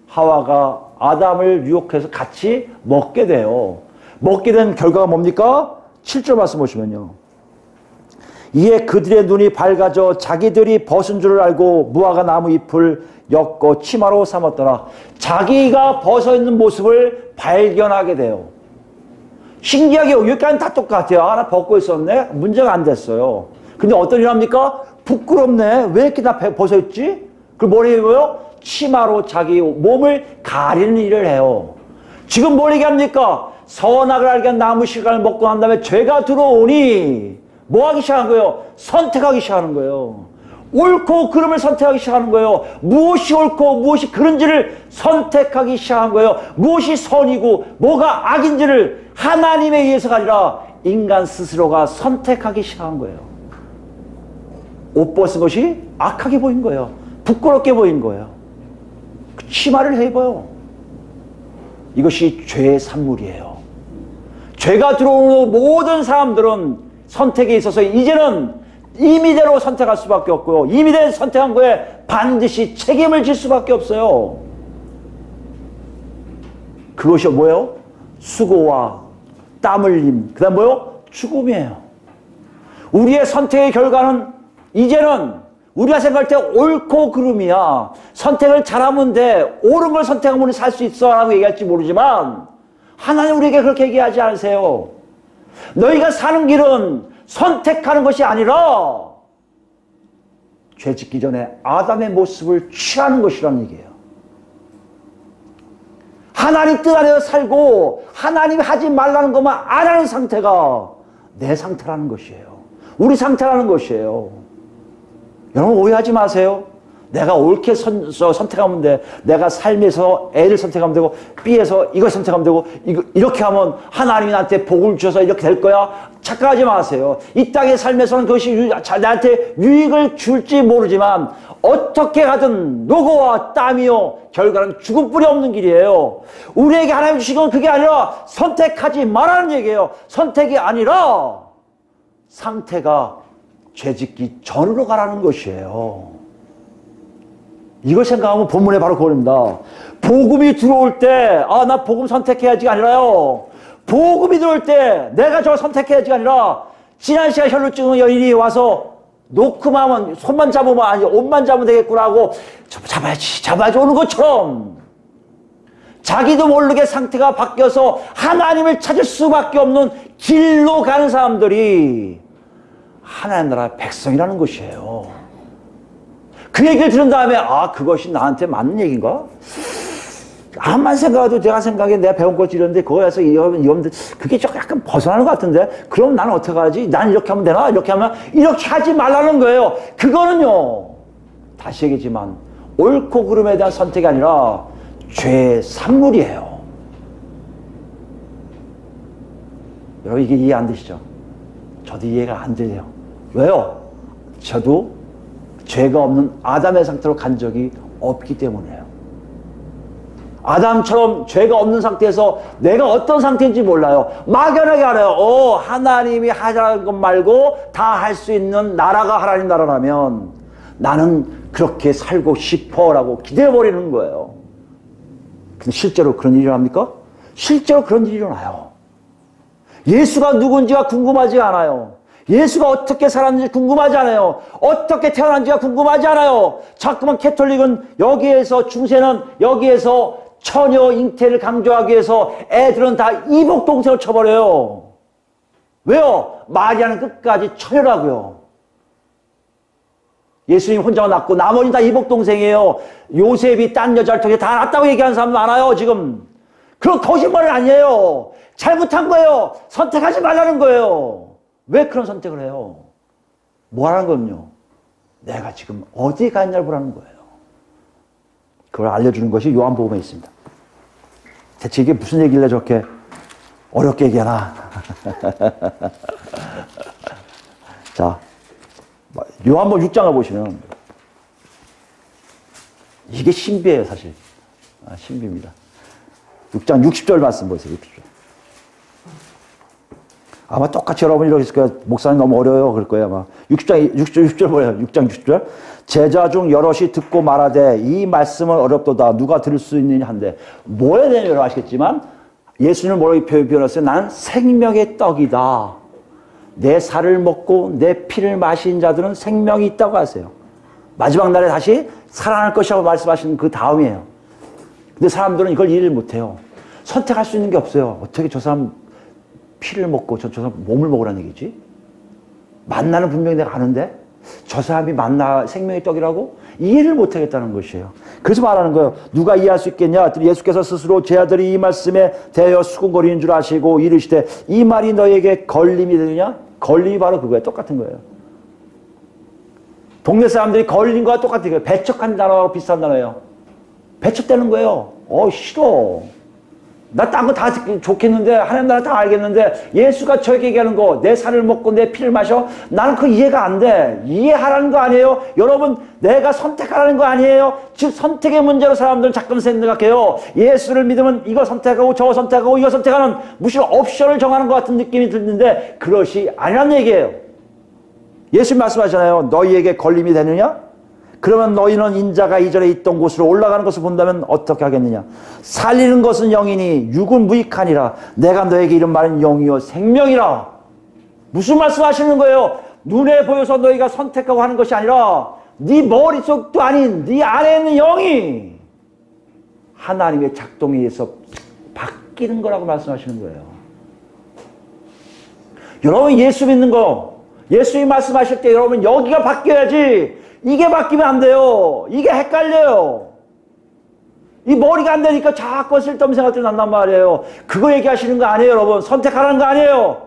하와가 아담을 유혹해서 같이 먹게 돼요. 먹게 된 결과가 뭡니까? 7절 말씀 보시면요, 이에 그들의 눈이 밝아져 자기들이 벗은 줄을 알고 무화과 나무 잎을 엮고 치마로 삼았더라. 자기가 벗어있는 모습을 발견하게 돼요. 신기하게 여기까지는 다 똑같아요. 나 벗고 있었네? 문제가 안 됐어요. 근데 어떤 일 합니까? 부끄럽네. 왜 이렇게 다 벗어있지? 그걸 뭘 해요? 치마로 자기 몸을 가리는 일을 해요. 지금 뭘 얘기합니까? 선악을 알게 한 나무 실과를 먹고 난 다음에 죄가 들어오니 뭐 하기 시작한 거예요? 선택하기 시작하는 거예요. 옳고 그름을 선택하기 시작하는 거예요. 무엇이 옳고 무엇이 그른지를 선택하기 시작한 거예요. 무엇이 선이고 뭐가 악인지를 하나님에 의해서가 아니라 인간 스스로가 선택하기 시작한 거예요. 옷 벗은 것이 악하게 보인 거예요. 부끄럽게 보인 거예요. 치마를 해입어요. 이것이 죄의 산물이에요. 죄가 들어오는 모든 사람들은 선택에 있어서 이제는 임의대로 선택할 수밖에 없고요. 임의대로 선택한 거에 반드시 책임을 질 수밖에 없어요. 그것이 뭐예요? 수고와 땀 흘림, 그 다음 뭐예요? 죽음이에요. 우리의 선택의 결과는 이제는 우리가 생각할 때 옳고 그름이야. 선택을 잘하면 돼. 옳은 걸 선택하면 살 수 있어 라고 얘기할지 모르지만 하나님 우리에게 그렇게 얘기하지 않으세요. 너희가 사는 길은 선택하는 것이 아니라 죄 짓기 전에 아담의 모습을 취하는 것이라는 얘기예요. 하나님 뜻 안에서 살고 하나님이 하지 말라는 것만 안 하는 상태가 내 상태라는 것이에요. 우리 상태라는 것이에요. 여러분 오해하지 마세요. 내가 옳게 선택하면 돼. 내가 삶에서 A를 선택하면 되고 B에서 이걸 선택하면 되고 이렇게 하면 하나님이 나한테 복을 주셔서 이렇게 될 거야. 착각하지 마세요. 이 땅의 삶에서는 그것이 나한테 유익을 줄지 모르지만 어떻게 하든 노고와 땀이요 결과는 죽음뿐이 없는 길이에요. 우리에게 하나님 주신 건 그게 아니라 선택하지 말라는 얘기예요. 선택이 아니라 상태가 죄짓기 전으로 가라는 것이에요. 이걸 생각하면 본문에 바로 그겁니다. 복음이 들어올 때, 나 복음 선택해야지가 아니라요. 복음이 들어올 때, 내가 저걸 선택해야지가 아니라, 지난 시간 혈루증의 여인이 와서 놓고만 하면 손만 잡으면 아니 옷만 잡으면 되겠구나 하고 잡아야지 오는 것처럼 자기도 모르게 상태가 바뀌어서 하나님을 찾을 수밖에 없는 길로 가는 사람들이 하나님 나라 백성이라는 것이에요. 그 얘기를 들은 다음에 아 그것이 나한테 맞는 얘기인가? 암만 생각해도 제가 생각에 내가 배운 것이 이런데 그거에서 여러분들 그게 좀 약간 벗어나는 것 같은데 그럼 나는 어떻게 하지? 난 이렇게 하면 되나? 이렇게 하면 이렇게 하지 말라는 거예요. 그거는요 다시 얘기지만 옳고 그름에 대한 선택이 아니라 죄의 산물이에요. 여러분 이게 이해 안 되시죠? 저도 이해가 안 돼요. 왜요? 저도 죄가 없는 아담의 상태로 간 적이 없기 때문이에요. 아담처럼 죄가 없는 상태에서 내가 어떤 상태인지 몰라요. 막연하게 알아요. 하나님이 하자는 것 말고 다 할 수 있는 나라가 하나님 나라라면 나는 그렇게 살고 싶어라고 기대해버리는 거예요. 근데 실제로 그런 일이 일어납니까? 실제로 그런 일이 일어나요. 예수가 누군지가 궁금하지 않아요. 예수가 어떻게 살았는지 궁금하지 않아요. 어떻게 태어난지가 궁금하지 않아요. 자꾸만 캐톨릭은 여기에서 중세는 여기에서 처녀 잉태를 강조하기 위해서 애들은 다 이복동생을 쳐버려요. 왜요? 마리아는 끝까지 처녀라고요. 예수님 혼자 낳고 나머지는 다 이복동생이에요. 요셉이 딴 여자를 통해 다 낳았다고 얘기하는 사람 많아요 지금. 그런 거짓말은 아니에요. 잘못한 거예요. 선택하지 말라는 거예요. 왜 그런 선택을 해요? 뭐라는 건요? 내가 지금 어디 가 있냐를 보라는 거예요. 그걸 알려주는 것이 요한복음에 있습니다. 대체 이게 무슨 얘기길래 저렇게 어렵게 얘기하나? 자, 요한복음 6장을 보시면 이게 신비예요 사실. 신비입니다. 6장 60절 말씀 보세요. 60절. 아마 똑같이 여러분이 이렇게 있을 거예요. 목사님 너무 어려워요. 그럴 거예요. 아마. 60절 뭐예요? 6장 60절. 제자 중 여럿이 듣고 말하되 이 말씀은 어렵도다. 누가 들을 수 있느냐 한데 뭐에 대한 여러분 아시겠지만 예수님을 뭐라고 표현했어요? 난 생명의 떡이다. 내 살을 먹고 내 피를 마신 자들은 생명이 있다고 하세요. 마지막 날에 다시 살아날 것이라고 말씀하시는 그 다음이에요. 근데 사람들은 이걸 이해를 못해요. 선택할 수 있는 게 없어요. 어떻게 저 사람 피를 먹고 저 사람 몸을 먹으라는 얘기지? 만나는 분명히 내가 아는데 저 사람이 만나 생명의 떡이라고? 이해를 못하겠다는 것이에요. 그래서 말하는 거예요. 누가 이해할 수 있겠냐? 예수께서 스스로 제 아들이 이 말씀에 대하여 수군거리는 줄 아시고 이르시되 이 말이 너에게 걸림이 되느냐? 걸림이 바로 그거예요. 똑같은 거예요. 동네 사람들이 걸린 거와 똑같은 거예요. 배척한 단어하고 비슷한 단어예요. 배척되는 거예요. 싫어. 나 딴 거 다 좋겠는데 하나님 나라 다 알겠는데 예수가 저에게 얘기하는 거 내 살을 먹고 내 피를 마셔? 나는 그 이해가 안 돼. 이해하라는 거 아니에요? 여러분 내가 선택하라는 거 아니에요? 즉 선택의 문제로 사람들은 자꾸 생각해요. 예수를 믿으면 이거 선택하고 저거 선택하고 이거 선택하는 무슨 옵션을 정하는 것 같은 느낌이 드는데 그것이 아니라는 얘기예요. 예수님 말씀하잖아요. 너희에게 걸림이 되느냐? 그러면 너희는 인자가 이전에 있던 곳으로 올라가는 것을 본다면 어떻게 하겠느냐? 살리는 것은 영이니 육은 무익하니라. 내가 너에게 이런 말은 영이요 생명이라. 무슨 말씀하시는 거예요? 눈에 보여서 너희가 선택하고 하는 것이 아니라 네 머릿속도 아닌 네 안에 있는 영이 하나님의 작동에 의해서 바뀌는 거라고 말씀하시는 거예요. 여러분 예수 믿는 거 예수님 말씀하실 때 여러분 여기가 바뀌어야지 이게 바뀌면 안 돼요. 이게 헷갈려요. 이 머리가 안 되니까 자꾸 쓸데없는 생각들이 난단 말이에요. 그거 얘기하시는 거 아니에요, 여러분. 선택하라는 거 아니에요.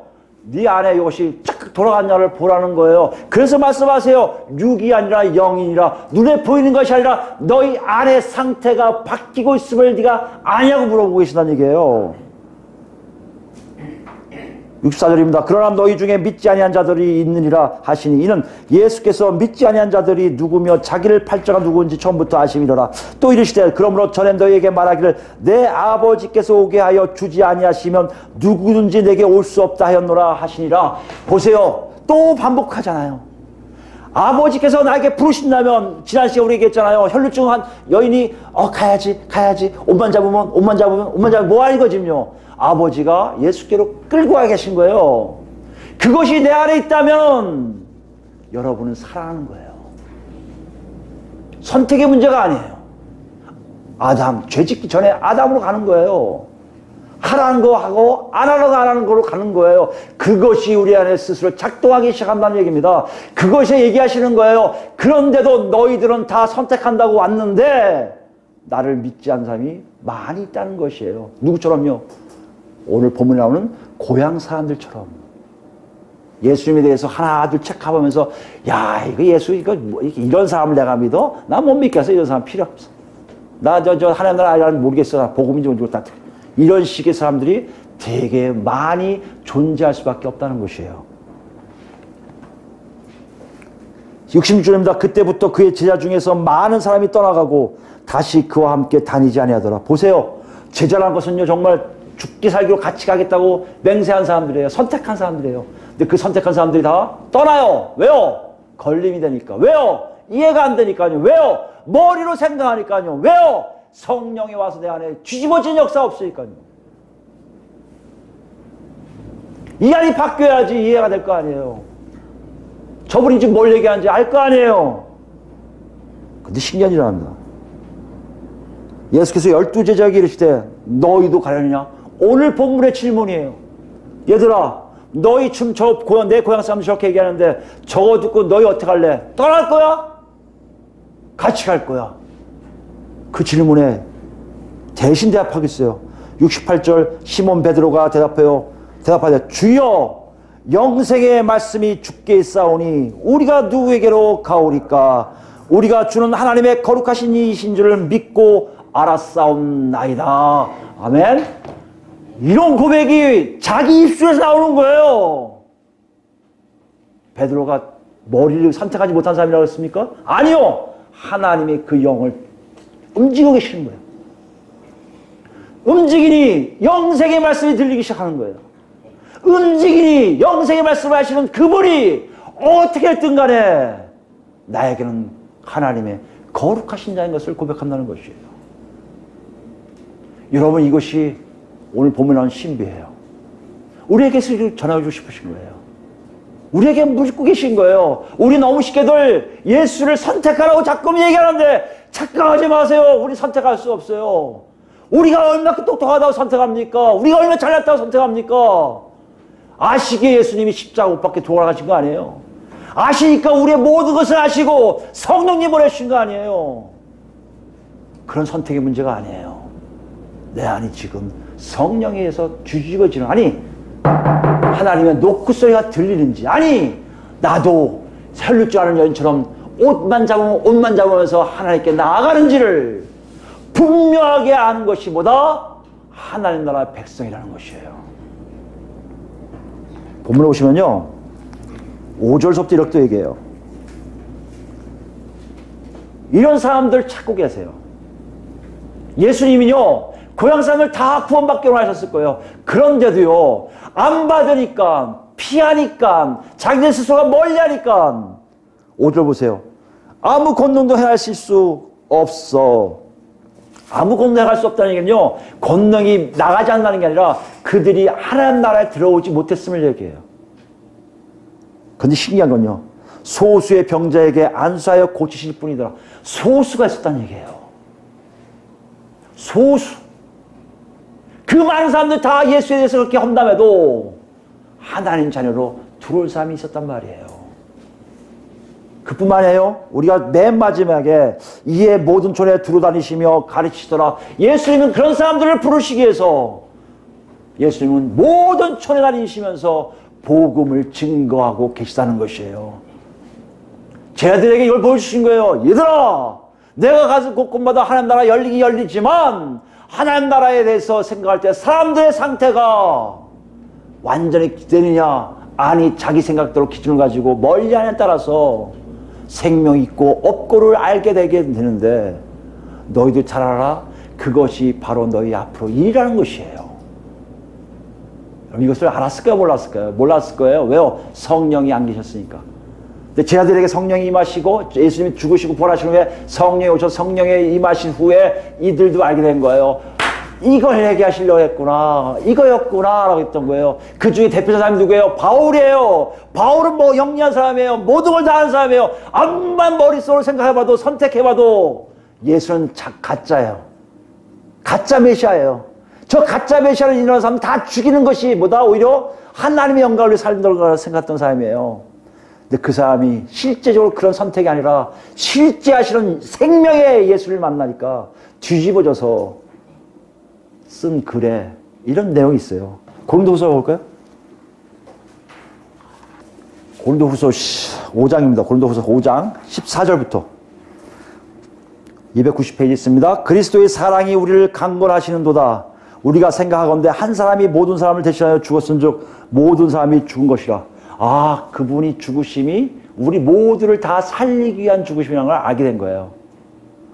네 안에 이것이 쫙 돌아갔냐를 보라는 거예요. 그래서 말씀하세요. 육이 아니라 영이니라. 눈에 보이는 것이 아니라 너희 안의 상태가 바뀌고 있음을 네가 아냐고 물어보고 계시다는 얘기예요. 64절입니다. 그러나 너희 중에 믿지 아니한 자들이 있느니라 하시니 이는 예수께서 믿지 아니한 자들이 누구며 자기를 팔자가 누구인지 처음부터 아심이로라. 또 이르시되 그러므로 전에 너희에게 말하기를 내 아버지께서 오게 하여 주지 아니하시면 누구든지 내게 올 수 없다 하였노라 하시니라. 보세요. 또 반복하잖아요. 아버지께서 나에게 부르신다면 지난 시간에 우리 얘기했잖아요. 혈루증 한 여인이 가야지 옷만 잡으면 뭐하 이거지요. 아버지가 예수께로 끌고 가 계신 거예요. 그것이 내 안에 있다면 여러분은 사랑하는 거예요. 선택의 문제가 아니에요. 아담, 죄 짓기 전에 아담으로 가는 거예요. 하라는 거 하고 안 하는 거로 가는 거예요. 그것이 우리 안에 스스로 작동하기 시작한다는 얘기입니다. 그것이 얘기하시는 거예요. 그런데도 너희들은 다 선택한다고 왔는데 나를 믿지 않는 사람이 많이 있다는 것이에요. 누구처럼요? 오늘 본문에 나오는 고향 사람들처럼. 예수님에 대해서 하나 둘 체크하면서 야 이거 예수 이거 뭐 이런 사람을 내가 믿어? 나 못 믿겠어. 이런 사람 필요 없어. 나 저 하나님 나라 알아는 모르겠어. 나 복음인지 뭔지 다 이런 식의 사람들이 되게 많이 존재할 수밖에 없다는 것이에요. 66절입니다. 그때부터 그의 제자 중에서 많은 사람이 떠나가고 다시 그와 함께 다니지 아니하더라. 보세요. 제자라는 것은요 정말 죽기 살기로 같이 가겠다고 맹세한 사람들이에요. 선택한 사람들이에요. 근데 그 선택한 사람들이 다 떠나요. 왜요? 걸림이 되니까. 왜요? 이해가 안 되니까요. 왜요? 머리로 생각하니까요. 왜요? 성령이 와서 내 안에 뒤집어진 역사가 없으니까요. 이 안이 바뀌어야지 이해가 될 거 아니에요. 저분이 지금 뭘 얘기하는지 알 거 아니에요. 근데 신기한 일을 합니다. 예수께서 12제자에게 이르시되 너희도 가려느냐? 오늘 본문의 질문이에요. 얘들아 너희 춤 내 고향 사람들 저렇게 얘기하는데 저거 듣고 너희 어떻게 할래? 떠날 거야? 같이 갈 거야? 그 질문에 대신 대답하겠어요. 68절 시몬 베드로가 대답하되 주여 영생의 말씀이 주께 있사오니 우리가 누구에게로 가오리까? 우리가 주는 하나님의 거룩하신 이신 줄을 믿고 알았사옵나이다. 아멘. 이런 고백이 자기 입술에서 나오는 거예요. 베드로가 머리를 선택하지 못한 사람이라고 했습니까? 아니요. 하나님이 그 영을 움직이고 계시는 거예요. 움직이니 영생의 말씀이 들리기 시작하는 거예요. 움직이니 영생의 말씀을 하시는 그분이 어떻게 했든 간에 나에게는 하나님의 거룩하신 자인 것을 고백한다는 것이에요. 여러분 이것이 오늘 본문에 나온 신비예요. 우리에게 전해주고 싶으신 거예요. 우리에게 묻고 계신 거예요. 우리 너무 쉽게들 예수를 선택하라고 자꾸 얘기하는데 착각하지 마세요. 우리 선택할 수 없어요. 우리가 얼마나 똑똑하다고 선택합니까? 우리가 얼마나 잘났다고 선택합니까? 아시기에 예수님이 십자가 못 박혀 돌아가신 거 아니에요. 아시니까 우리의 모든 것을 아시고 성령님 보내신 거 아니에요. 그런 선택의 문제가 아니에요. 내 안이 지금 성령에 의해서 뒤집어지는, 아니 하나님의 노크 소리가 들리는지, 아니 나도 살릴 줄 아는 여인처럼 옷만 잡으면서 하나님께 나아가는지를 분명하게 아는 것이 뭐다? 하나님 나라의 백성이라는 것이에요. 본문에 보시면요 5절서부터 이렇게 얘기해요. 이런 사람들 찾고 계세요. 예수님이요 고향 사람을 다 구원받게 하셨을 거예요. 그런데도요 안 받으니까, 피하니까, 자기들 스스로가 멀리하니까 5절 보세요. 아무 권능도 행하실 수 없어. 아무 권능 행할 수 없다는 얘기는요 권능이 나가지 않는다는 게 아니라 그들이 하나님 나라에 들어오지 못했음을 얘기해요. 그런데 신기한 건요 소수의 병자에게 안수하여 고치실 뿐이더라. 소수가 있었다는 얘기예요. 소수. 그 많은 사람들 다 예수에 대해서 그렇게 험담해도 하나님 자녀로 들어올 사람이 있었단 말이에요. 그뿐만 아니에요. 우리가 맨 마지막에 이에 모든 촌에 두루다니시며 가르치시더라. 예수님은 그런 사람들을 부르시기 위해서 예수님은 모든 촌에 다니시면서 복음을 증거하고 계시다는 것이에요. 제자들에게 이걸 보여주신 거예요. 얘들아 내가 가서 곳곳마다 하나님 나라 열리지만 하나님 나라에 대해서 생각할 때 사람들의 상태가 완전히 기대느냐, 아니 자기 생각대로 기준을 가지고 멀리하냐에 따라서 생명 있고 없고를 알게 되게 되는데 너희들 잘 알아? 그것이 바로 너희 앞으로 일이라는 것이에요. 여러분 이것을 알았을까요? 몰랐을까요? 몰랐을 거예요. 왜요? 성령이 안 계셨으니까. 근데 제자들에게 성령이 임하시고 예수님이 죽으시고 부활하신 후에 성령이 오셔서 성령에 임하신 후에 이들도 알게 된 거예요. 이걸 얘기하시려고 했구나. 이거였구나. 라고 했던 거예요. 그 중에 대표 사람이 누구예요? 바울이에요. 바울은 뭐 영리한 사람이에요. 모든 걸 다 아는 사람이에요. 암만 머릿속으로 생각해봐도 선택해봐도 예수는 가짜예요. 가짜 메시아예요. 저 가짜 메시아를 인하는 사람 다 죽이는 것이 뭐다? 오히려 하나님의 영광을 위해 살던 생각했던 사람이에요. 근데 그 사람이 실제적으로 그런 선택이 아니라 실제 하시는 생명의 예수를 만나니까 뒤집어져서 쓴 글에 이런 내용이 있어요. 고린도후서 볼까요? 고린도후서 5장입니다. 고린도후서 5장 14절부터 290페이지 있습니다. 그리스도의 사랑이 우리를 강건하시는도다. 우리가 생각하건대 한 사람이 모든 사람을 대신하여 죽었은즉 모든 사람이 죽은 것이라. 아, 그분이 죽으심이 우리 모두를 다 살리기 위한 죽으심이라는 걸 알게 된 거예요.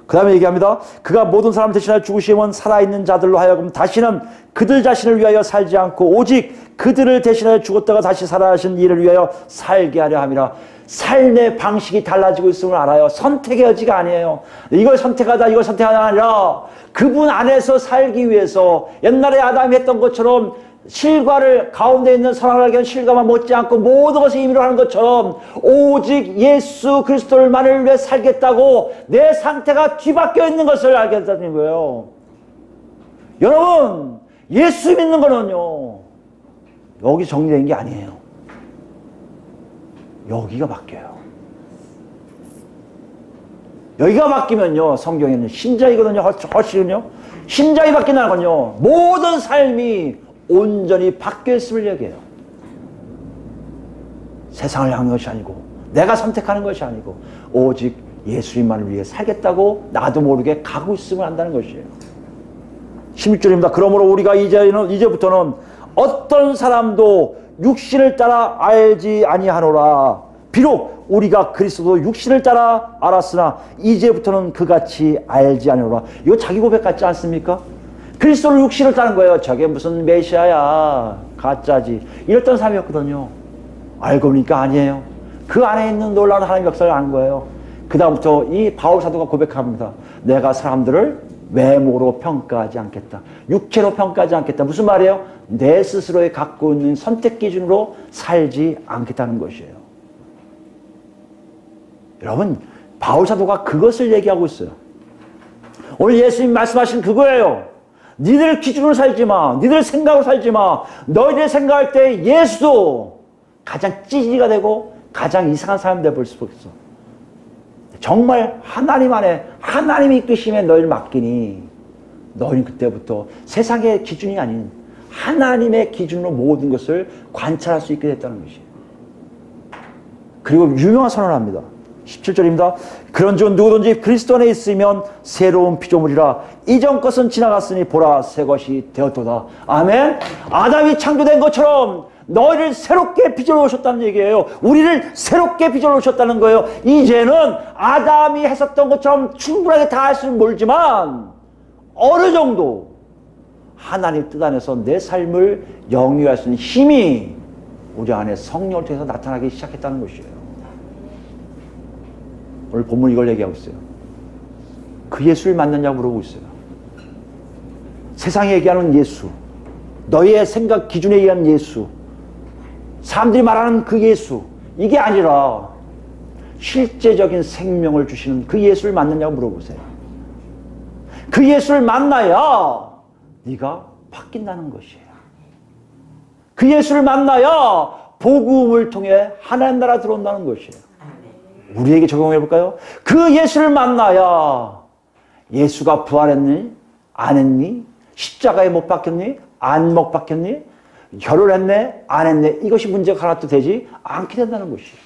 그 다음에 얘기합니다. 그가 모든 사람을 대신하여 죽으심은 살아있는 자들로 하여금 다시는 그들 자신을 위하여 살지 않고 오직 그들을 대신하여 죽었다가 다시 살아나신 이를 위하여 살게 하려 함이라. 삶의 방식이 달라지고 있음을 알아요. 선택의 여지가 아니에요. 이걸 선택하다 이걸 선택하다 아니라 그분 안에서 살기 위해서 옛날에 아담이 했던 것처럼 실과를 가운데 있는 선악을 알게 하는 실과만 못지않고 모든 것을 임의로 하는 것처럼 오직 예수 그리스도만을 위해 살겠다고 내 상태가 뒤바뀌어 있는 것을 알겠다는 거예요. 여러분, 예수 믿는 거는요, 여기 정리된 게 아니에요. 여기가 바뀌어요. 여기가 바뀌면요, 성경에는 신자이거든요. 훨씬요. 신자이 바뀐다는 건요, 모든 삶이 온전히 바뀌어 있음을 얘기해요. 세상을 향한 것이 아니고 내가 선택하는 것이 아니고 오직 예수님만을 위해 살겠다고 나도 모르게 가고 있음을 안다는 것이에요. 16절입니다. 그러므로 우리가 이제부터는 어떤 사람도 육신을 따라 알지 아니하노라. 비록 우리가 그리스도 육신을 따라 알았으나 이제부터는 그같이 알지 아니하노라. 이거 자기 고백 같지 않습니까? 그리스도를 육신을 따는 거예요. 저게 무슨 메시아야, 가짜지, 이랬던 사람이었거든요. 알고 보니까 아니에요. 그 안에 있는 놀라운 하나님의 역사를 안 거예요. 그 다음부터 이 바울 사도가 고백합니다. 내가 사람들을 외모로 평가하지 않겠다. 육체로 평가하지 않겠다. 무슨 말이에요? 내 스스로에 갖고 있는 선택 기준으로 살지 않겠다는 것이에요. 여러분, 바울 사도가 그것을 얘기하고 있어요. 오늘 예수님 말씀하신 그거예요. 니들 기준으로 살지 마. 니들 생각으로 살지 마. 너희들 생각할 때 예수도 가장 찌질이가 되고 가장 이상한 사람이 되어버릴 수 있어. 정말 하나님 안에 하나님이 이끄심에 너희를 맡기니 너희는 그때부터 세상의 기준이 아닌 하나님의 기준으로 모든 것을 관찰할 수 있게 됐다는 것이에요. 그리고 유명한 선언을 합니다. 17절입니다. 그런즉 누구든지 그리스도 안에 있으면 새로운 피조물이라. 이전 것은 지나갔으니 보라 새 것이 되었도다. 아멘. 아담이 창조된 것처럼 너희를 새롭게 빚어놓으셨다는 얘기예요. 우리를 새롭게 빚어놓으셨다는 거예요. 이제는 아담이 했었던 것처럼 충분하게 다 할 수는 모르지만 어느 정도 하나님 뜻 안에서 내 삶을 영위할 수 있는 힘이 우리 안에 성령을 통해서 나타나기 시작했다는 것이에요. 오늘 본문 이걸 얘기하고 있어요. 그 예수를 만났냐고 물어보고 있어요. 세상이 얘기하는 예수, 너의 생각 기준에 의한 예수, 사람들이 말하는 그 예수, 이게 아니라 실제적인 생명을 주시는 그 예수를 만났냐고 물어보세요. 그 예수를 만나야 네가 바뀐다는 것이에요. 그 예수를 만나야 복음을 통해 하나님 나라 들어온다는 것이에요. 우리에게 적용해 볼까요? 그 예수를 만나야 예수가 부활했니? 안 했니? 십자가에 못 박혔니? 안 못 박혔니? 결혼했네? 안 했네? 이것이 문제가 하나도 되지 않게 된다는 것이에요.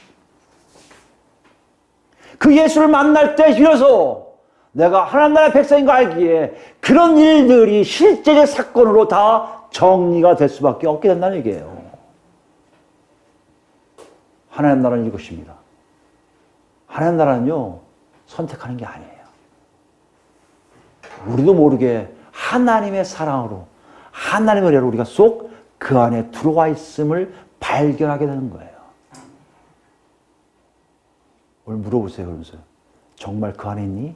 그 예수를 만날 때 비로소 내가 하나님 나라의 백성인 거 알기에 그런 일들이 실제적 사건으로 다 정리가 될 수밖에 없게 된다는 얘기예요. 하나님 나라는 이것입니다. 하나님 나라는요, 선택하는 게 아니에요. 우리도 모르게 하나님의 사랑으로, 하나님의 은혜로 우리가 쏙 그 안에 들어와 있음을 발견하게 되는 거예요. 오늘 물어보세요, 그러면서. 정말 그 안에 있니?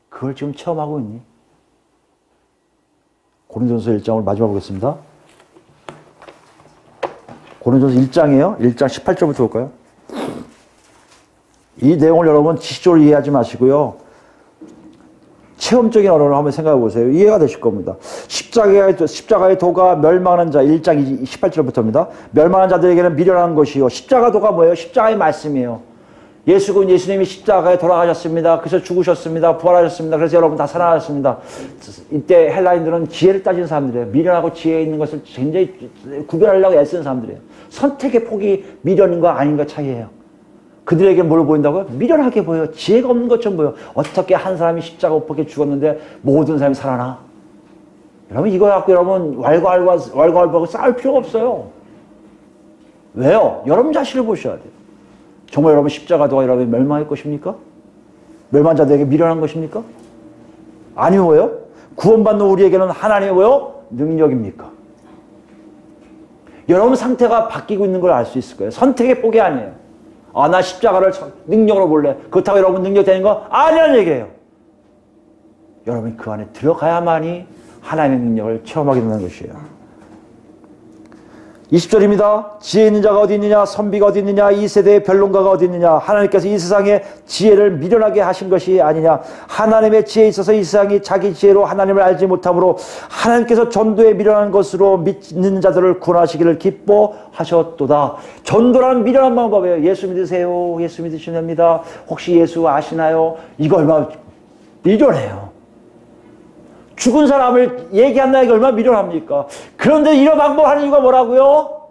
그걸 지금 체험하고 있니? 고린도전서 1장을 마지막 보겠습니다. 고린도전서 1장이에요. 1장 18절부터 볼까요? 이 내용을 여러분 지식적으로 이해하지 마시고요. 체험적인 언어를 한번 생각해 보세요. 이해가 되실 겁니다. 십자가의 도가 멸망하는 자, 1장 18절부터입니다. 멸망하는 자들에게는 미련한 것이요. 십자가 도가 뭐예요? 십자가의 말씀이에요. 예수님이 십자가에 돌아가셨습니다. 그래서 죽으셨습니다. 부활하셨습니다. 그래서 여러분 다 살아나셨습니다. 이때 헬라인들은 지혜를 따지는 사람들이에요. 미련하고 지혜 있는 것을 굉장히 구별하려고 애쓰는 사람들이에요. 선택의 폭이 미련인가 아닌가 차이예요. 그들에게 뭘 보인다고요? 미련하게 보여요. 지혜가 없는 것처럼 보여요. 어떻게 한 사람이 십자가 못 박혀 죽었는데 모든 사람이 살아나? 여러분 이거 갖고 여러분 왈가왈부하고 싸울 필요가 없어요. 왜요? 여러분 자신을 보셔야 돼요. 정말 여러분 십자가도가 여러분 멸망할 것입니까? 멸망한 자들에게 미련한 것입니까? 아니면 뭐예요? 구원받는 우리에게는 하나님의 뭐예요? 능력입니까? 여러분 상태가 바뀌고 있는 걸 알 수 있을 거예요. 선택의 폭이 아니에요. 아, 나 십자가를 능력으로 볼래. 그렇다고 여러분 능력 되는 거 아니라는 얘기예요. 여러분이 그 안에 들어가야만이 하나님의 능력을 체험하게 되는 것이에요. 20절입니다. 지혜 있는 자가 어디 있느냐? 선비가 어디 있느냐? 이 세대의 변론가가 어디 있느냐? 하나님께서 이 세상에 지혜를 미련하게 하신 것이 아니냐? 하나님의 지혜에 있어서 이 세상이 자기 지혜로 하나님을 알지 못하므로 하나님께서 전도에 미련한 것으로 믿는 자들을 구원하시기를 기뻐하셨도다. 전도라는 미련한 방법이에요. 예수 믿으세요. 예수 믿으시면 됩니다. 혹시 예수 아시나요? 이거 얼마나 미련해요. 죽은 사람을 얘기한다는 게 얼마나 미련합니까? 그런데 이런 방법 하는 이유가 뭐라고요?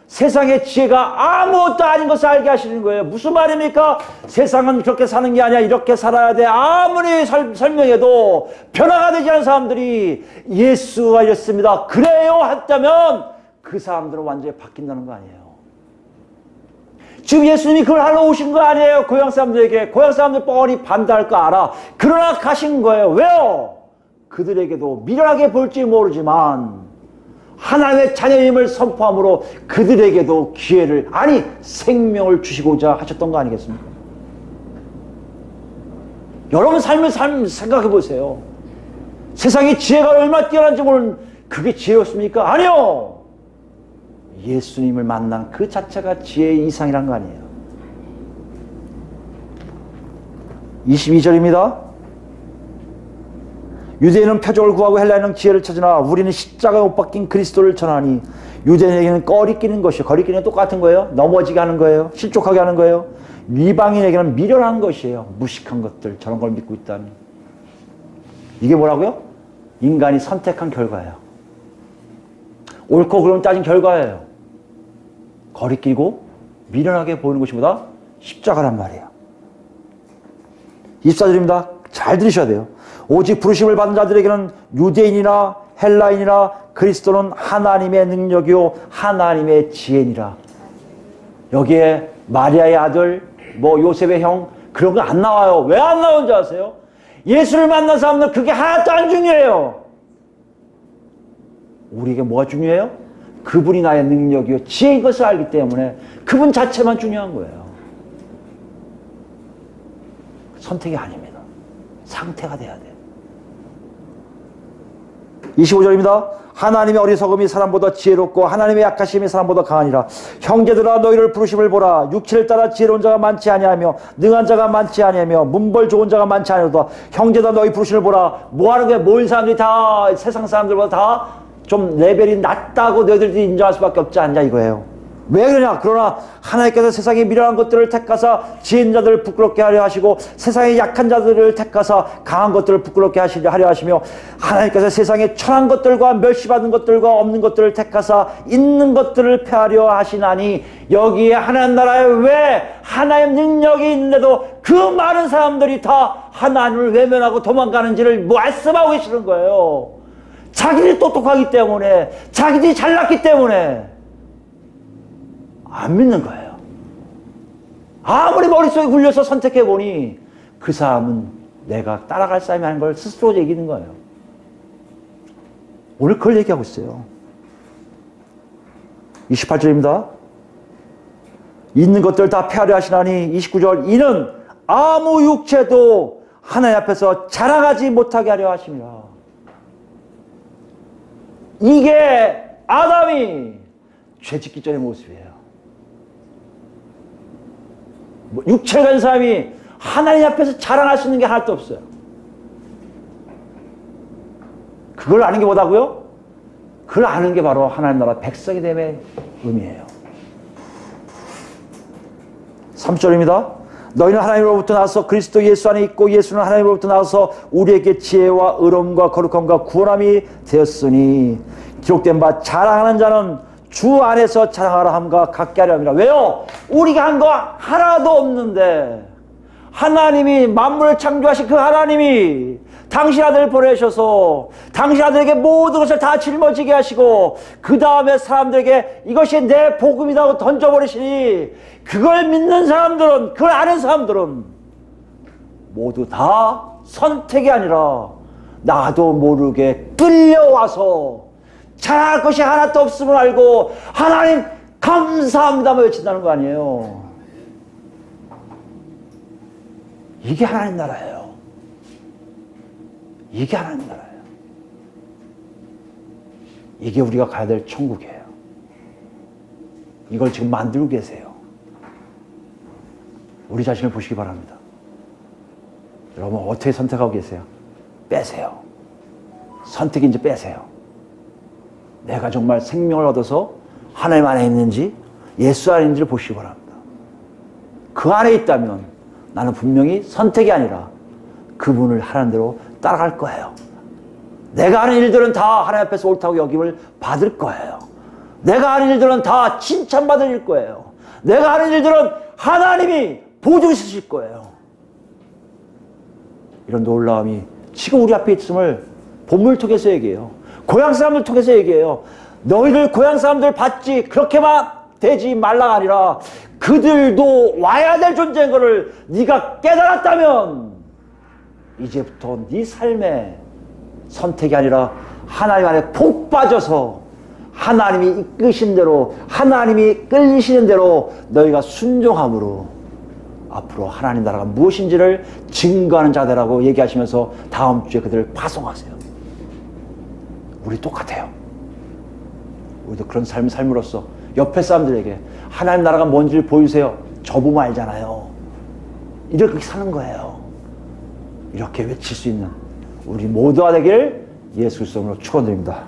세상의 지혜가 아무것도 아닌 것을 알게 하시는 거예요. 무슨 말입니까? 세상은 그렇게 사는 게 아니야. 이렇게 살아야 돼. 아무리 설명해도 변화가 되지 않은 사람들이 예수가 이랬습니다. 그래요? 했다면 그 사람들은 완전히 바뀐다는 거 아니에요. 지금 예수님이 그걸 하러 오신 거 아니에요. 고향 사람들에게. 고향 사람들 뻔히 반대할 거 알아. 그러나 가신 거예요. 왜요? 그들에게도 미련하게 볼지 모르지만 하나님의 자녀임을 선포함으로 그들에게도 기회를, 아니 생명을 주시고자 하셨던 거 아니겠습니까? 여러분 삶을 생각해 보세요. 세상에 지혜가 얼마나 뛰어난지 모르는 그게 지혜였습니까? 아니요. 예수님을 만난 그 자체가 지혜의 이상이란 거 아니에요. 22절입니다. 유대인은 표적을 구하고 헬라인은 지혜를 찾으나 우리는 십자가에 못 박힌 그리스도를 전하니. 유대인에게는 꺼리끼는 것이요. 거리끼는 똑같은 거예요. 넘어지게 하는 거예요. 실족하게 하는 거예요. 이방인에게는 미련한 것이에요. 무식한 것들, 저런 걸 믿고 있다니. 이게 뭐라고요? 인간이 선택한 결과예요. 옳고 그름 따진 결과예요. 거리끼고 미련하게 보이는 것이 보다 십자가란 말이에요. 24절입니다. 잘 들으셔야 돼요. 오직 부르심을 받은 자들에게는 유대인이나 헬라인이나 그리스도는 하나님의 능력이요 하나님의 지혜니라. 여기에 마리아의 아들, 뭐 요셉의 형 그런 거 안 나와요. 왜 안 나오는지 아세요? 예수를 만난 사람들은 그게 하나도 안 중요해요. 우리에게 뭐가 중요해요? 그분이 나의 능력이요 지혜인 것을 알기 때문에 그분 자체만 중요한 거예요. 선택이 아닙니다. 상태가 돼야 돼요. 25절입니다. 하나님의 어리석음이 사람보다 지혜롭고 하나님의 약하심이 사람보다 강하니라. 형제들아 너희를 부르심을 보라. 육체를 따라 지혜로운 자가 많지 아니하며 능한 자가 많지 아니하며 문벌 좋은 자가 많지 아니하도다. 형제들아 너희 부르심을 보라. 뭐하는 거야? 모인 사람들이 다 세상 사람들보다 다 좀 레벨이 낮다고 너희들이 인정할 수밖에 없지 않냐 이거예요. 왜 그러냐? 그러나 하나님께서 세상에 미련한 것들을 택하사 지혜 있는 자들을 부끄럽게 하려 하시고 세상에 약한 자들을 택하사 강한 것들을 부끄럽게 하려 하시며 하나님께서 세상에 천한 것들과 멸시받은 것들과 없는 것들을 택하사 있는 것들을 폐하려 하시나니 여기에 하나님 나라에 왜 하나님 능력이 있는데도 그 많은 사람들이 다 하나님을 외면하고 도망가는지를 말씀하고 계시는 거예요. 자기들이 똑똑하기 때문에 자기들이 잘났기 때문에 안 믿는 거예요. 아무리 머릿속에 굴려서 선택해보니 그 사람은 내가 따라갈 사람이 아닌 걸 스스로 얘기하는 거예요. 오늘 그걸 얘기하고 있어요. 28절입니다. 있는 것들 다 폐하려 하시나니 29절 이는 아무 육체도 하나님 앞에서 자랑하지 못하게 하려 하심이라. 이게 아담이 죄 짓기 전의 모습이에요. 육체를 가진 사람이 하나님 앞에서 자랑할 수 있는 게 하나도 없어요. 그걸 아는 게 뭐다고요? 그걸 아는 게 바로 하나님 나라 백성이 됨의 의미예요. 3절입니다. 너희는 하나님으로부터 나와서 그리스도 예수 안에 있고 예수는 하나님으로부터 나와서 우리에게 지혜와 의로움과 거룩함과 구원함이 되었으니 기록된 바 자랑하는 자는 주 안에서 자랑하라 함과 같게 하려 함이라. 왜요? 우리가 한 거 하나도 없는데 하나님이 만물을 창조하신 그 하나님이 당신 아들을 보내셔서 당신 아들에게 모든 것을 다 짊어지게 하시고 그 다음에 사람들에게 이것이 내 복음이라고 던져버리시니 그걸 믿는 사람들은, 그걸 아는 사람들은 모두 다 선택이 아니라 나도 모르게 끌려와서 자랑할 것이 하나도 없음을 알고 하나님 감사합니다만 외친다는 거 아니에요. 이게 하나님 나라예요. 이게 하나님 나라예요. 이게 우리가 가야 될 천국이에요. 이걸 지금 만들고 계세요. 우리 자신을 보시기 바랍니다. 여러분 어떻게 선택하고 계세요? 빼세요. 선택이 이제 빼세요. 내가 정말 생명을 얻어서 하나님 안에 있는지 예수 안에 있는지를 보시기 바랍니다. 그 안에 있다면 나는 분명히 선택이 아니라 그분을 하라는 대로 따라갈 거예요. 내가 하는 일들은 다 하나님 앞에서 옳다고 여김을 받을 거예요. 내가 하는 일들은 다 칭찬받을 일 거예요. 내가 하는 일들은 하나님이 보증해 주실 거예요. 이런 놀라움이 지금 우리 앞에 있음을 본문을 통해서 얘기해요. 고향 사람들 통해서 얘기해요. 너희들 고향 사람들 받지 그렇게만 되지 말라가 아니라 그들도 와야 될 존재인 것을 네가 깨달았다면 이제부터 네 삶의 선택이 아니라 하나님 안에 푹 빠져서 하나님이 이끄신 대로 하나님이 끌리시는 대로 너희가 순종함으로 앞으로 하나님 나라가 무엇인지를 증거하는 자들하고 얘기하시면서 다음 주에 그들을 파송하세요. 우리 똑같아요. 우리도 그런 삶을 삶으로써 옆에 사람들에게 하나님 나라가 뭔지를 보여주세요. 저 보면 알잖아요. 이렇게 사는 거예요. 이렇게 외칠 수 있는 우리 모두가 되길 예수 그리스도로 축원드립니다.